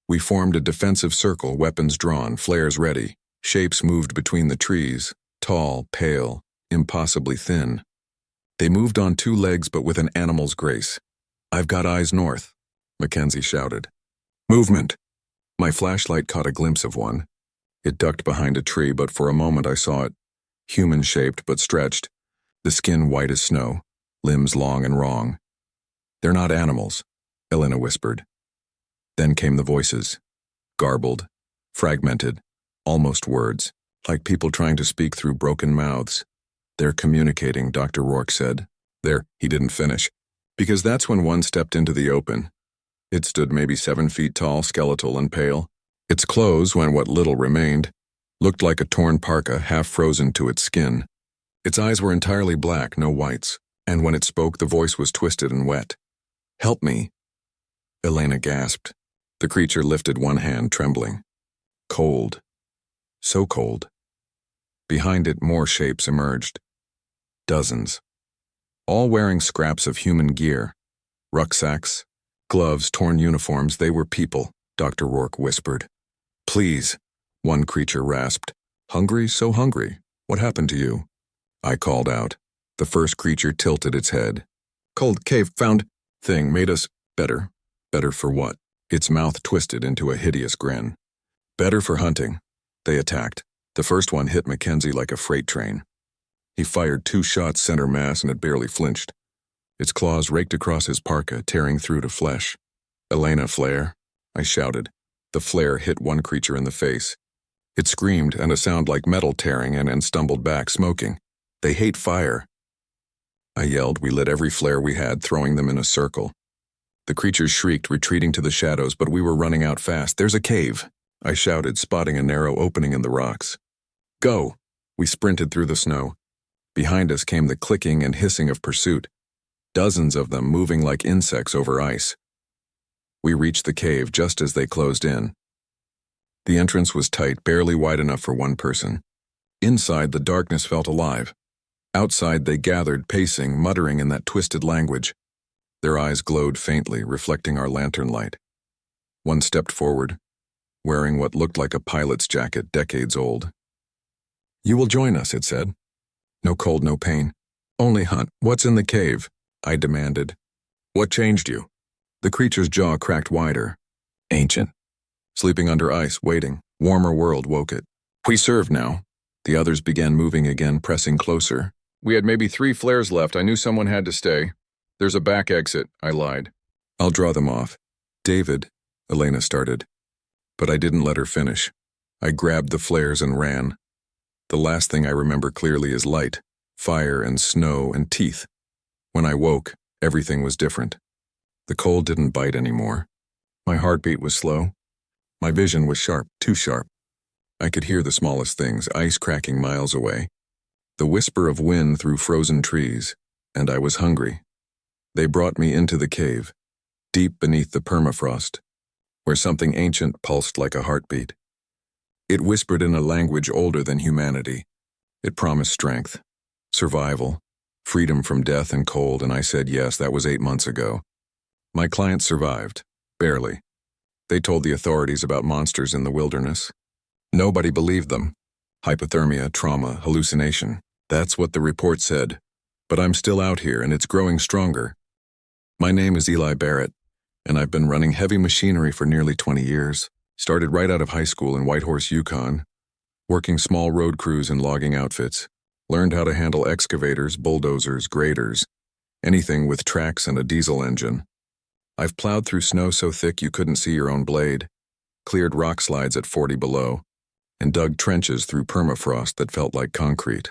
We formed a defensive circle, weapons drawn, flares ready. Shapes moved between the trees, tall, pale, impossibly thin. They moved on 2 legs but with an animal's grace. "I've got eyes north," Mackenzie shouted. "Movement!" My flashlight caught a glimpse of one. It ducked behind a tree, but for a moment I saw it. Human-shaped but stretched, the skin white as snow, limbs long and wrong. "They're not animals," Elena whispered. Then came the voices. Garbled, fragmented, almost words, like people trying to speak through broken mouths. "They're communicating," Dr. Rourke said. He didn't finish, because that's when one stepped into the open. It stood maybe 7 feet tall, skeletal and pale. Its clothes, when what little remained, looked like a torn parka, half frozen to its skin. Its eyes were entirely black, no whites, and when it spoke, the voice was twisted and wet. "Help me," Elena gasped. The creature lifted one hand, trembling. Cold. So cold. Behind it, more shapes emerged. Dozens. All wearing scraps of human gear. Rucksacks, gloves, torn uniforms. "They were people," Dr. Rourke whispered. "Please," one creature rasped. "Hungry? So hungry. What happened to you?" I called out. The first creature tilted its head. "Cold cave found thing made us better." "Better for what?" Its mouth twisted into a hideous grin. "Better for hunting." They attacked. The first one hit Mackenzie like a freight train. He fired 2 shots center mass and it barely flinched. Its claws raked across his parka, tearing through to flesh. "Elena, flare," I shouted. The flare hit one creature in the face. It screamed, and a sound like metal tearing and stumbled back, smoking. "They hate fire." I yelled. We lit every flare we had, throwing them in a circle. The creatures shrieked, retreating to the shadows, but we were running out fast. "There's a cave," I shouted, spotting a narrow opening in the rocks. "Go!" We sprinted through the snow. Behind us came the clicking and hissing of pursuit, dozens of them moving like insects over ice. We reached the cave just as they closed in. The entrance was tight, barely wide enough for one person. Inside, the darkness felt alive. Outside, they gathered, pacing, muttering in that twisted language. Their eyes glowed faintly, reflecting our lantern light. One stepped forward, wearing what looked like a pilot's jacket, decades old. "You will join us," it said. "No cold, no pain. Only hunt. What's in the cave?" I demanded. "What changed you?" The creature's jaw cracked wider. "Ancient. Sleeping under ice, waiting. Warmer world woke it. We serve now." The others began moving again, pressing closer. "We had maybe 3 flares left. I knew someone had to stay." "There's a back exit," I lied. "I'll draw them off." "David," Elena started. But I didn't let her finish. I grabbed the flares and ran. The last thing I remember clearly is light, fire and snow and teeth. When I woke, everything was different. The cold didn't bite anymore. My heartbeat was slow. My vision was sharp, too sharp. I could hear the smallest things, ice cracking miles away, the whisper of wind through frozen trees, and I was hungry. They brought me into the cave, deep beneath the permafrost, where something ancient pulsed like a heartbeat. It whispered in a language older than humanity. It promised strength, survival, freedom from death and cold, and I said yes. That was 8 months ago. My clients survived, barely. They told the authorities about monsters in the wilderness. Nobody believed them. Hypothermia, trauma, hallucination. That's what the report said. But I'm still out here, and it's growing stronger. My name is Eli Barrett, and I've been running heavy machinery for nearly 20 years. Started right out of high school in Whitehorse, Yukon, working small road crews and logging outfits. Learned how to handle excavators, bulldozers, graders, anything with tracks and a diesel engine. I've plowed through snow so thick you couldn't see your own blade, cleared rock slides at 40 below, and dug trenches through permafrost that felt like concrete.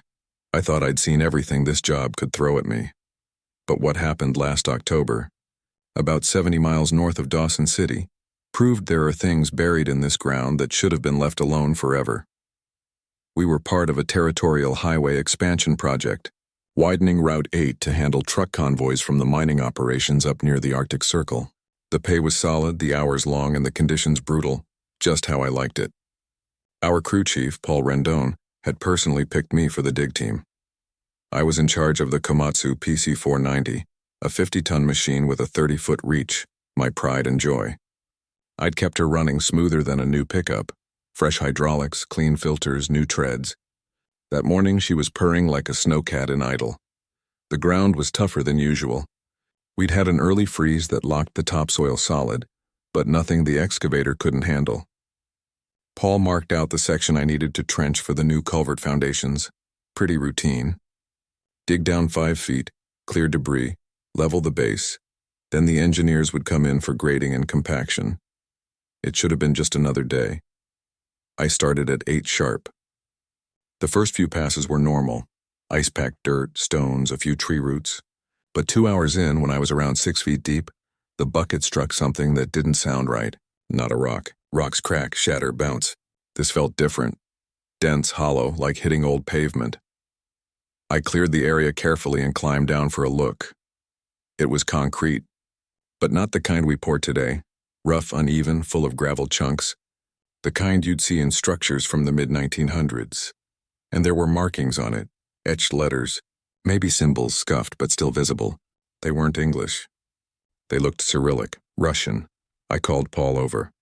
I thought I'd seen everything this job could throw at me. But what happened last October, about 70 miles north of Dawson City, proved there are things buried in this ground that should have been left alone forever. We were part of a territorial highway expansion project, widening Route 8 to handle truck convoys from the mining operations up near the Arctic Circle. The pay was solid, the hours long, and the conditions brutal, just how I liked it. Our crew chief, Paul Rendon, had personally picked me for the dig team. I was in charge of the Komatsu PC-490, a 50-ton machine with a 30-foot reach, my pride and joy. I'd kept her running smoother than a new pickup, fresh hydraulics, clean filters, new treads. That morning she was purring like a snowcat in idle. The ground was tougher than usual. We'd had an early freeze that locked the topsoil solid, but nothing the excavator couldn't handle. Paul marked out the section I needed to trench for the new culvert foundations. Pretty routine. Dig down 5 feet, clear debris, level the base. Then the engineers would come in for grading and compaction. It should have been just another day. I started at 8 sharp. The first few passes were normal. Ice-packed dirt, stones, a few tree roots. But 2 hours in, when I was around 6 feet deep, the bucket struck something that didn't sound right. Not a rock. Rocks crack, shatter, bounce. This felt different. Dense, hollow, like hitting old pavement. I cleared the area carefully and climbed down for a look. It was concrete, but not the kind we pour today. Rough, uneven, full of gravel chunks. The kind you'd see in structures from the mid-1900s. And there were markings on it, etched letters, maybe symbols scuffed but still visible. They weren't English. They looked Cyrillic, Russian. I called Paul over.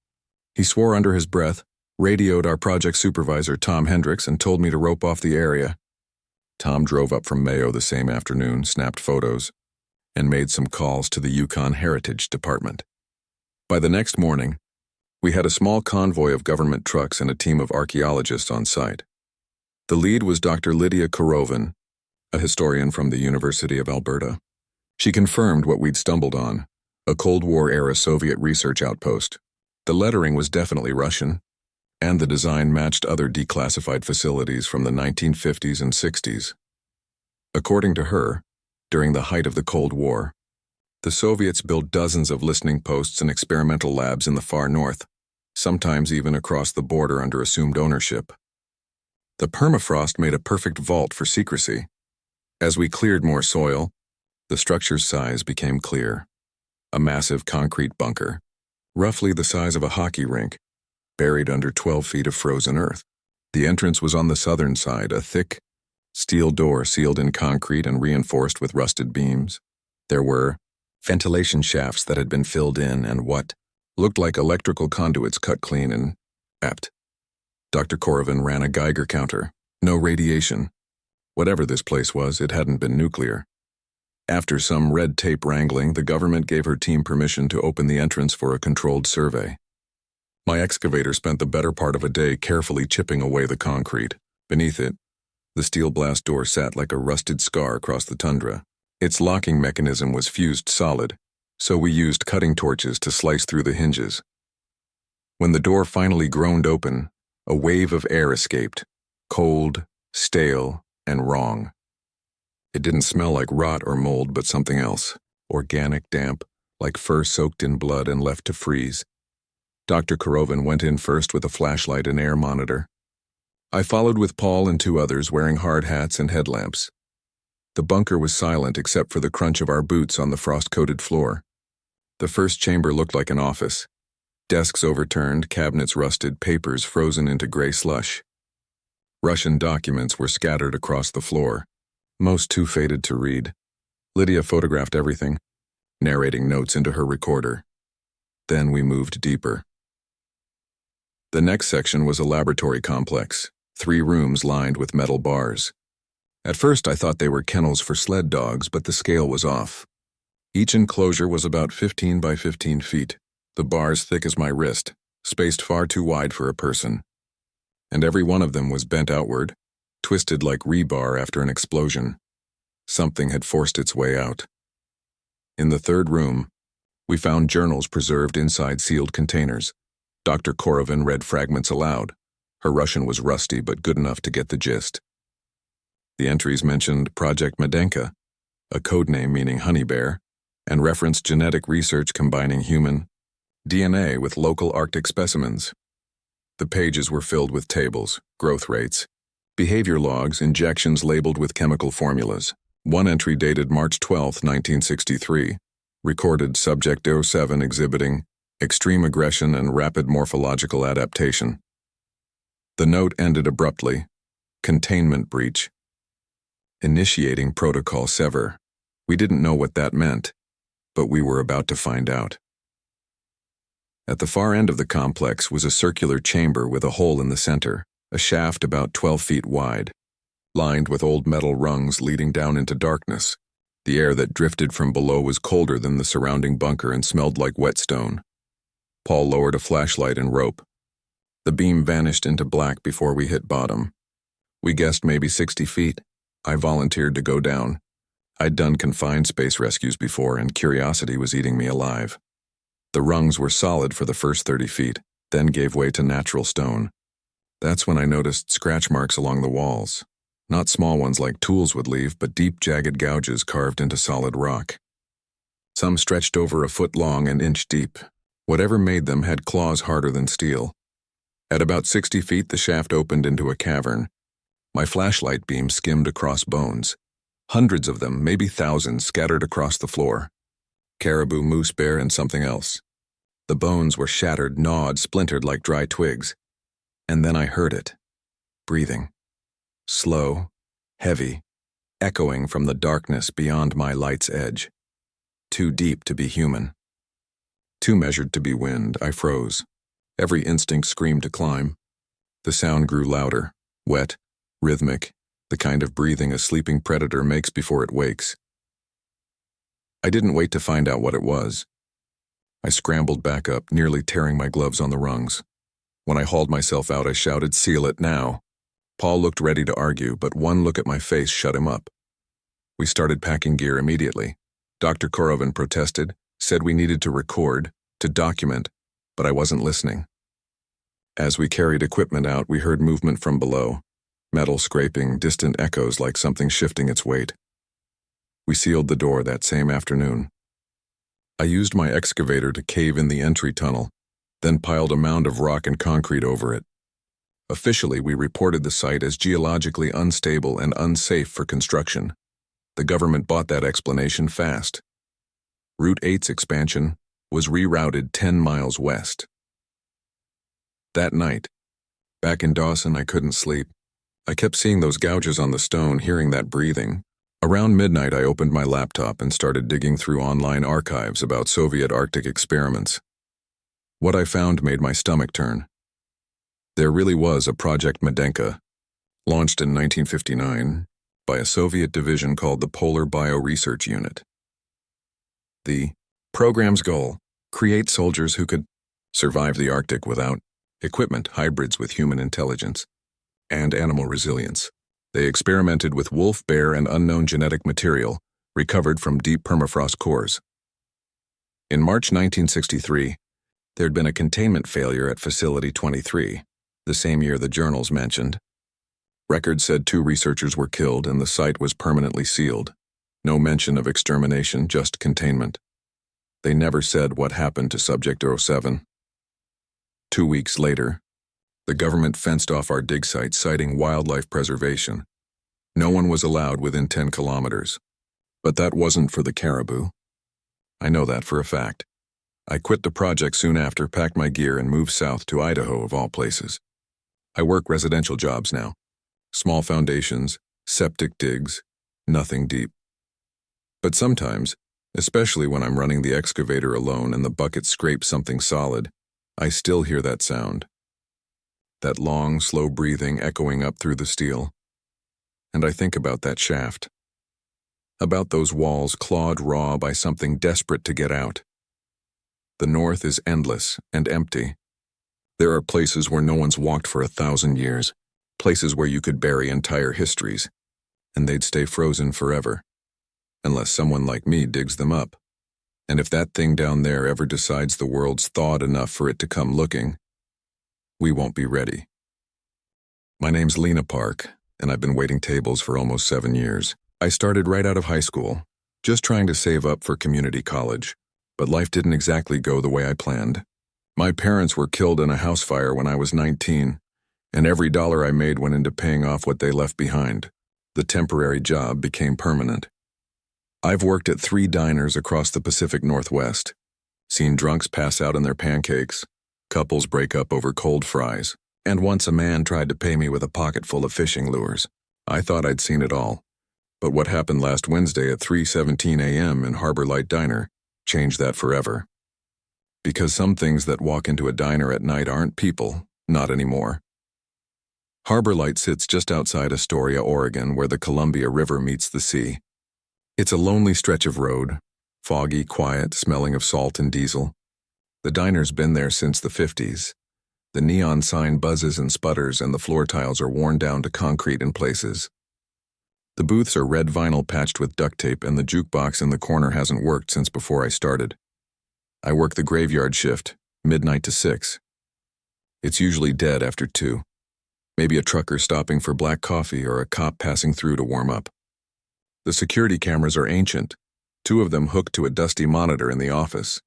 He swore under his breath, radioed our project supervisor, Tom Hendricks, and told me to rope off the area. Tom drove up from Mayo the same afternoon, snapped photos, and made some calls to the Yukon Heritage Department. By the next morning, we had a small convoy of government trucks and a team of archaeologists on site. The lead was Dr. Lydia Korovin, a historian from the University of Alberta. She confirmed what we'd stumbled on, a Cold War-era Soviet research outpost. The lettering was definitely Russian, and the design matched other declassified facilities from the 1950s and 60s. According to her, during the height of the Cold War, the Soviets built dozens of listening posts and experimental labs in the far north, sometimes even across the border under assumed ownership. The permafrost made a perfect vault for secrecy. As we cleared more soil, the structure's size became clear. A massive concrete bunker, roughly the size of a hockey rink, buried under 12 feet of frozen earth. The entrance was on the southern side, a thick, steel door sealed in concrete and reinforced with rusted beams. There were ventilation shafts that had been filled in and what looked like electrical conduits cut clean and apt. Dr. Korovin ran a Geiger counter. No radiation. Whatever this place was, it hadn't been nuclear. After some red tape wrangling, the government gave her team permission to open the entrance for a controlled survey. My excavator spent the better part of a day carefully chipping away the concrete. Beneath it, the steel blast door sat like a rusted scar across the tundra. Its locking mechanism was fused solid, so we used cutting torches to slice through the hinges. When the door finally groaned open, a wave of air escaped, cold, stale, and wrong. It didn't smell like rot or mold, but something else. Organic, damp, like fur soaked in blood and left to freeze. Dr. Korovin went in first with a flashlight and air monitor. I followed with Paul and two others wearing hard hats and headlamps. The bunker was silent except for the crunch of our boots on the frost-coated floor. The first chamber looked like an office. Desks overturned, cabinets rusted, papers frozen into gray slush. Russian documents were scattered across the floor, most too faded to read. Lydia photographed everything, narrating notes into her recorder. Then we moved deeper. The next section was a laboratory complex, 3 rooms lined with metal bars. At first I thought they were kennels for sled dogs, but the scale was off. Each enclosure was about 15 by 15 feet, the bars thick as my wrist, spaced far too wide for a person. And every one of them was bent outward, twisted like rebar after an explosion. Something had forced its way out. In the third room, we found journals preserved inside sealed containers. Dr. Korovin read fragments aloud. Her Russian was rusty but good enough to get the gist. The entries mentioned Project Medenka, a code name meaning honey bear, and referenced genetic research combining human DNA with local Arctic specimens. The pages were filled with tables, growth rates, behavior logs, injections labeled with chemical formulas. One entry dated March 12, 1963, recorded Subject 07 exhibiting extreme aggression and rapid morphological adaptation. The note ended abruptly. Containment breach. Initiating protocol sever. We didn't know what that meant, but we were about to find out. At the far end of the complex was a circular chamber with a hole in the center, a shaft about 12 feet wide, lined with old metal rungs leading down into darkness. The air that drifted from below was colder than the surrounding bunker and smelled like whetstone. Paul lowered a flashlight and rope. The beam vanished into black before we hit bottom. We guessed maybe 60 feet. I volunteered to go down. I'd done confined space rescues before, and curiosity was eating me alive. The rungs were solid for the first 30 feet, then gave way to natural stone. That's when I noticed scratch marks along the walls. Not small ones like tools would leave, but deep, jagged gouges carved into solid rock. Some stretched over a foot long and inch deep. Whatever made them had claws harder than steel. At about 60 feet, the shaft opened into a cavern. My flashlight beam skimmed across bones. Hundreds of them, maybe thousands, scattered across the floor. Caribou, moose, bear, and something else. The bones were shattered, gnawed, splintered like dry twigs. And then I heard it. Breathing. Slow, heavy, echoing from the darkness beyond my light's edge. Too deep to be human. Too measured to be wind. I froze. Every instinct screamed to climb. The sound grew louder, wet, rhythmic, the kind of breathing a sleeping predator makes before it wakes. I didn't wait to find out what it was. I scrambled back up, nearly tearing my gloves on the rungs. When I hauled myself out, I shouted, "Seal it now." Paul looked ready to argue, but one look at my face shut him up. We started packing gear immediately. Dr. Korovin protested, said we needed to record, to document, but I wasn't listening. As we carried equipment out, we heard movement from below, metal scraping, distant echoes like something shifting its weight. We sealed the door that same afternoon. I used my excavator to cave in the entry tunnel, then piled a mound of rock and concrete over it. Officially, we reported the site as geologically unstable and unsafe for construction. The government bought that explanation fast. Route 8's expansion was rerouted 10 miles west. That night, back in Dawson, I couldn't sleep. I kept seeing those gouges on the stone, hearing that breathing. Around midnight, I opened my laptop and started digging through online archives about Soviet Arctic experiments. What I found made my stomach turn. There really was a Project Medenka, launched in 1959 by a Soviet division called the Polar Bioresearch Unit. The program's goal: create soldiers who could survive the Arctic without equipment, hybrids with human intelligence, and animal resilience. They experimented with wolf, bear, and unknown genetic material recovered from deep permafrost cores. In March 1963, there had been a containment failure at Facility 23, the same year the journals mentioned. Records said 2 researchers were killed and the site was permanently sealed. No mention of extermination, just containment. They never said what happened to Subject 07. 2 weeks later, the government fenced off our dig site, citing wildlife preservation. No one was allowed within 10 kilometers. But that wasn't for the caribou. I know that for a fact. I quit the project soon after, packed my gear, and moved south to Idaho, of all places. I work residential jobs now. Small foundations, septic digs, nothing deep. But sometimes, especially when I'm running the excavator alone and the bucket scrapes something solid, I still hear that sound. That long, slow breathing echoing up through the steel. And I think about that shaft. About those walls clawed raw by something desperate to get out. The north is endless and empty. There are places where no one's walked for 1,000 years, places where you could bury entire histories, and they'd stay frozen forever, unless someone like me digs them up. And if that thing down there ever decides the world's thawed enough for it to come looking, we won't be ready. My name's Lena Park, and I've been waiting tables for almost 7 years. I started right out of high school, just trying to save up for community college, but life didn't exactly go the way I planned. My parents were killed in a house fire when I was 19, and every dollar I made went into paying off what they left behind. The temporary job became permanent. I've worked at 3 diners across the Pacific Northwest, seen drunks pass out in their pancakes, couples break up over cold fries, and once a man tried to pay me with a pocket full of fishing lures. I thought I'd seen it all. But what happened last Wednesday at 3:17 a.m. in Harbor Light Diner changed that forever. Because some things that walk into a diner at night aren't people, not anymore. Harbor Light sits just outside Astoria, Oregon, where the Columbia River meets the sea. It's a lonely stretch of road, foggy, quiet, smelling of salt and diesel. The diner's been there since the 50s. The neon sign buzzes and sputters, and the floor tiles are worn down to concrete in places. The booths are red vinyl patched with duct tape, and the jukebox in the corner hasn't worked since before I started. I work the graveyard shift, midnight to 6. It's usually dead after 2. Maybe a trucker stopping for black coffee or a cop passing through to warm up. The security cameras are ancient, 2 of them hooked to a dusty monitor in the office.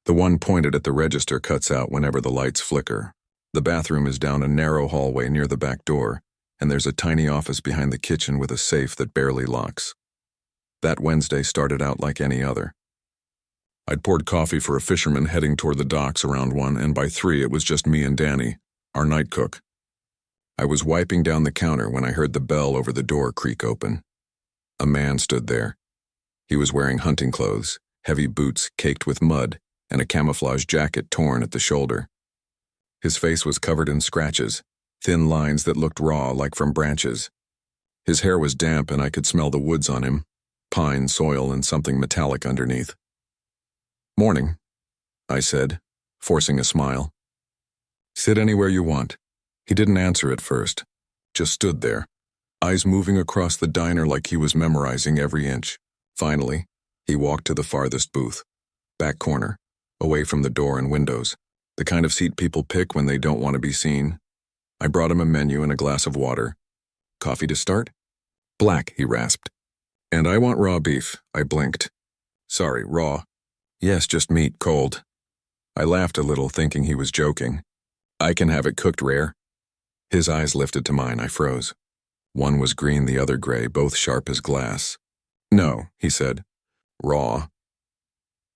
The one pointed at the register cuts out whenever the lights flicker. The bathroom is down a narrow hallway near the back door, and there's a tiny office behind the kitchen with a safe that barely locks. That Wednesday started out like any other. I'd poured coffee for a fisherman heading toward the docks around 1, and by 3 it was just me and Danny, our night cook. I was wiping down the counter when I heard the bell over the door creak open. A man stood there. He was wearing hunting clothes, heavy boots caked with mud, and a camouflage jacket torn at the shoulder. His face was covered in scratches, thin lines that looked raw like from branches. His hair was damp and I could smell the woods on him, pine, soil, and something metallic underneath. "Morning," I said, forcing a smile. "Sit anywhere you want." He didn't answer at first, just stood there, eyes moving across the diner like he was memorizing every inch. Finally, he walked to the farthest booth, back corner, away from the door and windows, the kind of seat people pick when they don't want to be seen. I brought him a menu and a glass of water. "Coffee to start?" "Black," he rasped. "And I want raw beef," I blinked. "Sorry, raw." "Yes, just meat, cold." I laughed a little, thinking he was joking. "I can have it cooked rare." His eyes lifted to mine. I froze. One was green, the other gray, both sharp as glass. "No," he said. "Raw."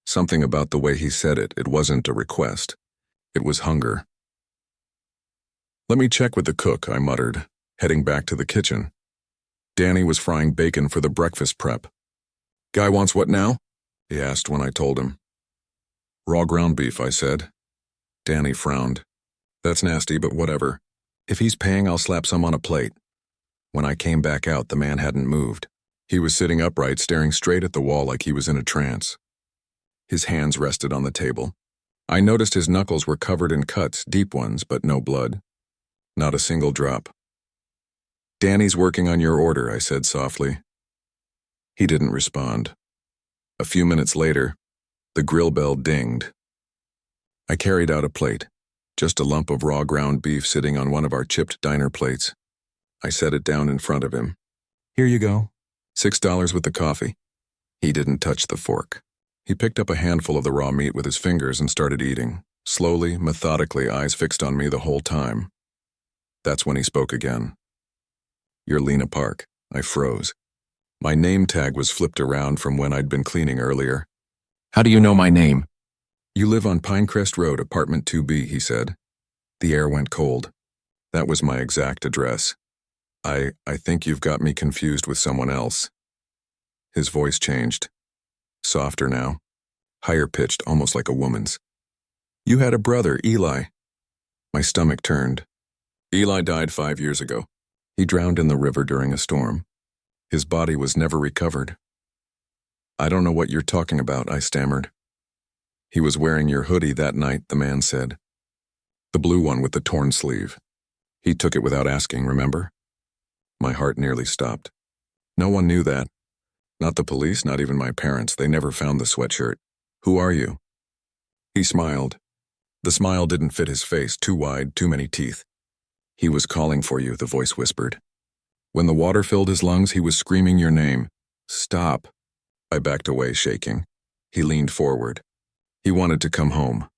Something about the way he said it wasn't a request. It was hunger. "Let me check with the cook," I muttered, heading back to the kitchen. Danny was frying bacon for the breakfast prep. "Guy wants what now?" he asked when I told him. "Raw ground beef," I said. Danny frowned. "That's nasty, but whatever. If he's paying, I'll slap some on a plate." When I came back out, the man hadn't moved. He was sitting upright, staring straight at the wall like he was in a trance. His hands rested on the table. I noticed his knuckles were covered in cuts, deep ones, but no blood. Not a single drop. "Danny's working on your order," I said softly. He didn't respond. A few minutes later, the grill bell dinged. I carried out a plate, just a lump of raw ground beef sitting on one of our chipped diner plates. I set it down in front of him. Here you go. $6 with the coffee. He didn't touch the fork. He picked up a handful of the raw meat with his fingers and started eating, slowly, methodically, eyes fixed on me the whole time. That's when he spoke again. You're Lena Park. I froze. My name tag was flipped around from when I'd been cleaning earlier. How do you know my name? You live on Pinecrest Road, apartment 2B, he said. The air went cold. That was my exact address. I think you've got me confused with someone else. His voice changed. Softer now. Higher pitched, almost like a woman's. You had a brother, Eli. My stomach turned. Eli died 5 years ago. He drowned in the river during a storm. His body was never recovered. I don't know what you're talking about, I stammered. He was wearing your hoodie that night, the man said. The blue one with the torn sleeve. He took it without asking, remember? My heart nearly stopped. No one knew that. Not the police, not even my parents. They never found the sweatshirt. Who are you? He smiled. The smile didn't fit his face, too wide, too many teeth. He was calling for you, the voice whispered. When the water filled his lungs, he was screaming your name. Stop. I backed away, shaking. He leaned forward. He wanted to come home.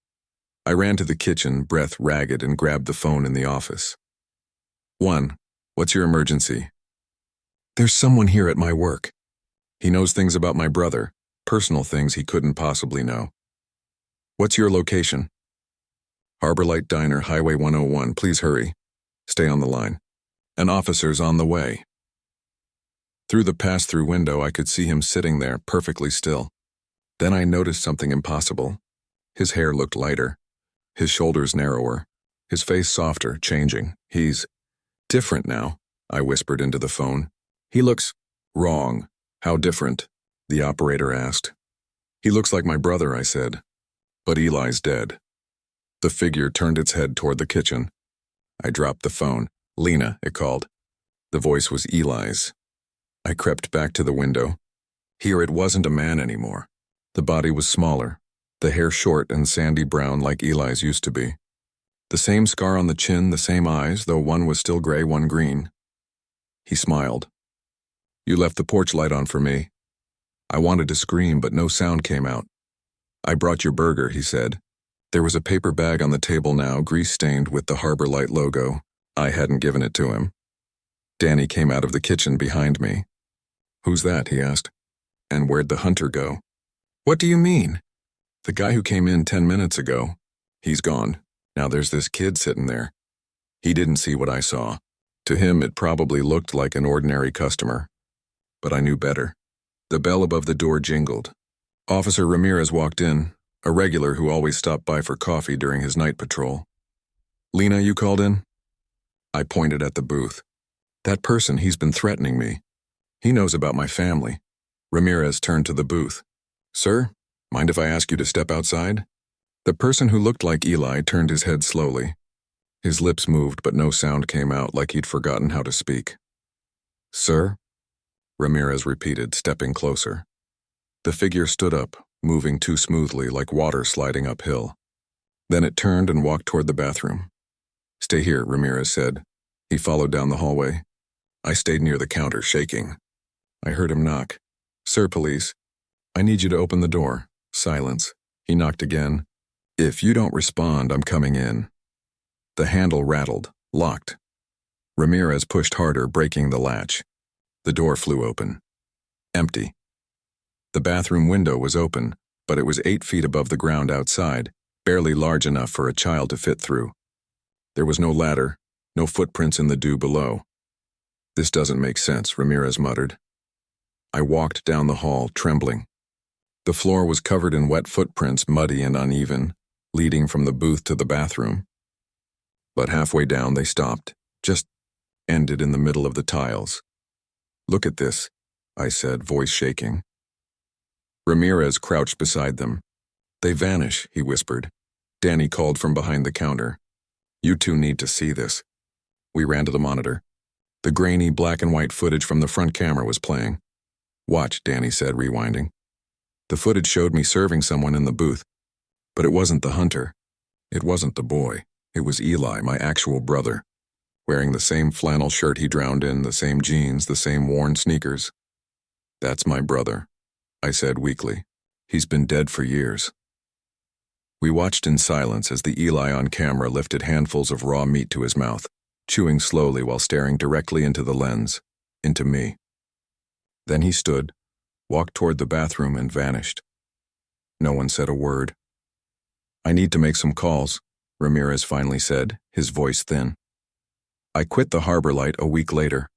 I ran to the kitchen, breath ragged, and grabbed the phone in the office. 1. What's your emergency? There's someone here at my work. He knows things about my brother, personal things he couldn't possibly know. What's your location? Harbor Light Diner, Highway 101. Please hurry. Stay on the line. An officer's on the way. Through the pass-through window, I could see him sitting there, perfectly still. Then I noticed something impossible. His hair looked lighter, his shoulders narrower, his face softer, changing. He's different now, I whispered into the phone. He looks wrong. How different? The operator asked. He looks like my brother, I said. But Eli's dead. The figure turned its head toward the kitchen. I dropped the phone. Lena, it called. The voice was Eli's. I crept back to the window. Here it wasn't a man anymore. The body was smaller, the hair short and sandy brown like Eli's used to be. The same scar on the chin, the same eyes, though one was still gray, one green. He smiled. You left the porch light on for me. I wanted to scream, but no sound came out. I brought your burger, he said. There was a paper bag on the table now, grease-stained with the Harbor Light logo. I hadn't given it to him. Danny came out of the kitchen behind me. Who's that? He asked. And where'd the hunter go? What do you mean? The guy who came in 10 minutes ago. He's gone. Now there's this kid sitting there. He didn't see what I saw. To him, it probably looked like an ordinary customer. But I knew better. The bell above the door jingled. Officer Ramirez walked in, a regular who always stopped by for coffee during his night patrol. Lena, you called in? I pointed at the booth. That person, he's been threatening me. He knows about my family. Ramirez turned to the booth. Sir, mind if I ask you to step outside? The person who looked like Eli turned his head slowly. His lips moved, but no sound came out, like he'd forgotten how to speak. Sir? Ramirez repeated, stepping closer. The figure stood up, moving too smoothly, like water sliding uphill. Then it turned and walked toward the bathroom. Stay here, Ramirez said. He followed down the hallway. I stayed near the counter, shaking. I heard him knock. Sir, police. I need you to open the door. Silence. He knocked again. If you don't respond, I'm coming in. The handle rattled, locked. Ramirez pushed harder, breaking the latch. The door flew open. Empty. The bathroom window was open, but it was 8 feet above the ground outside, barely large enough for a child to fit through. There was no ladder, no footprints in the dew below. This doesn't make sense, Ramirez muttered. I walked down the hall, trembling. The floor was covered in wet footprints, muddy and uneven, leading from the booth to the bathroom. But halfway down they stopped, just ended in the middle of the tiles. Look at this, I said, voice shaking. Ramirez crouched beside them. They vanish, he whispered. Danny called from behind the counter. You two need to see this. We ran to the monitor. The grainy black and white footage from the front camera was playing. Watch, Danny said, rewinding. The footage showed me serving someone in the booth. But it wasn't the hunter. It wasn't the boy. It was Eli, my actual brother. wearing the same flannel shirt he drowned in, the same jeans, the same worn sneakers. "That's my brother," I said weakly. "He's been dead for years." We watched in silence as the Eli on camera lifted handfuls of raw meat to his mouth, chewing slowly while staring directly into the lens, into me. Then he stood, walked toward the bathroom, and vanished. No one said a word. "I need to make some calls," Ramirez finally said, his voice thin. I quit the Harbor Light a week later,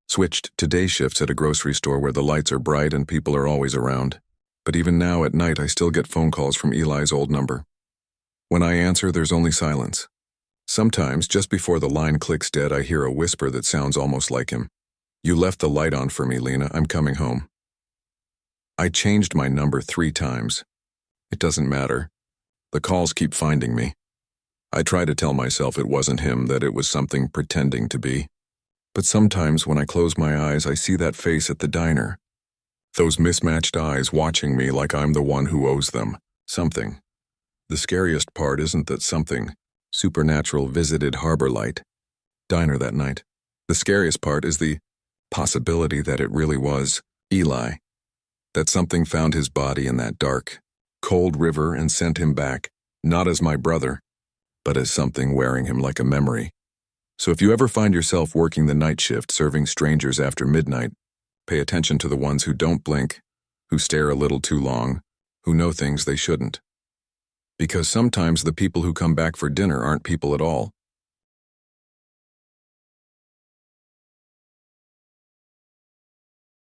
switched to day shifts at a grocery store where the lights are bright and people are always around. But even now at night I still get phone calls from Eli's old number. When I answer, there's only silence. Sometimes, just before the line clicks dead, I hear a whisper that sounds almost like him. "You left the light on for me, Lena. I'm coming home." I changed my number 3 times. It doesn't matter. The calls keep finding me. I try to tell myself it wasn't him, that it was something pretending to be. But sometimes when I close my eyes, I see that face at the diner. Those mismatched eyes watching me like I'm the one who owes them something. The scariest part isn't that something supernatural visited Harbor Light diner that night. The scariest part is the possibility that it really was Eli. That something found his body in that dark, cold river and sent him back, not as my brother, but as something wearing him like a memory. So if you ever find yourself working the night shift serving strangers after midnight, pay attention to the ones who don't blink, who stare a little too long, who know things they shouldn't. Because sometimes the people who come back for dinner aren't people at all.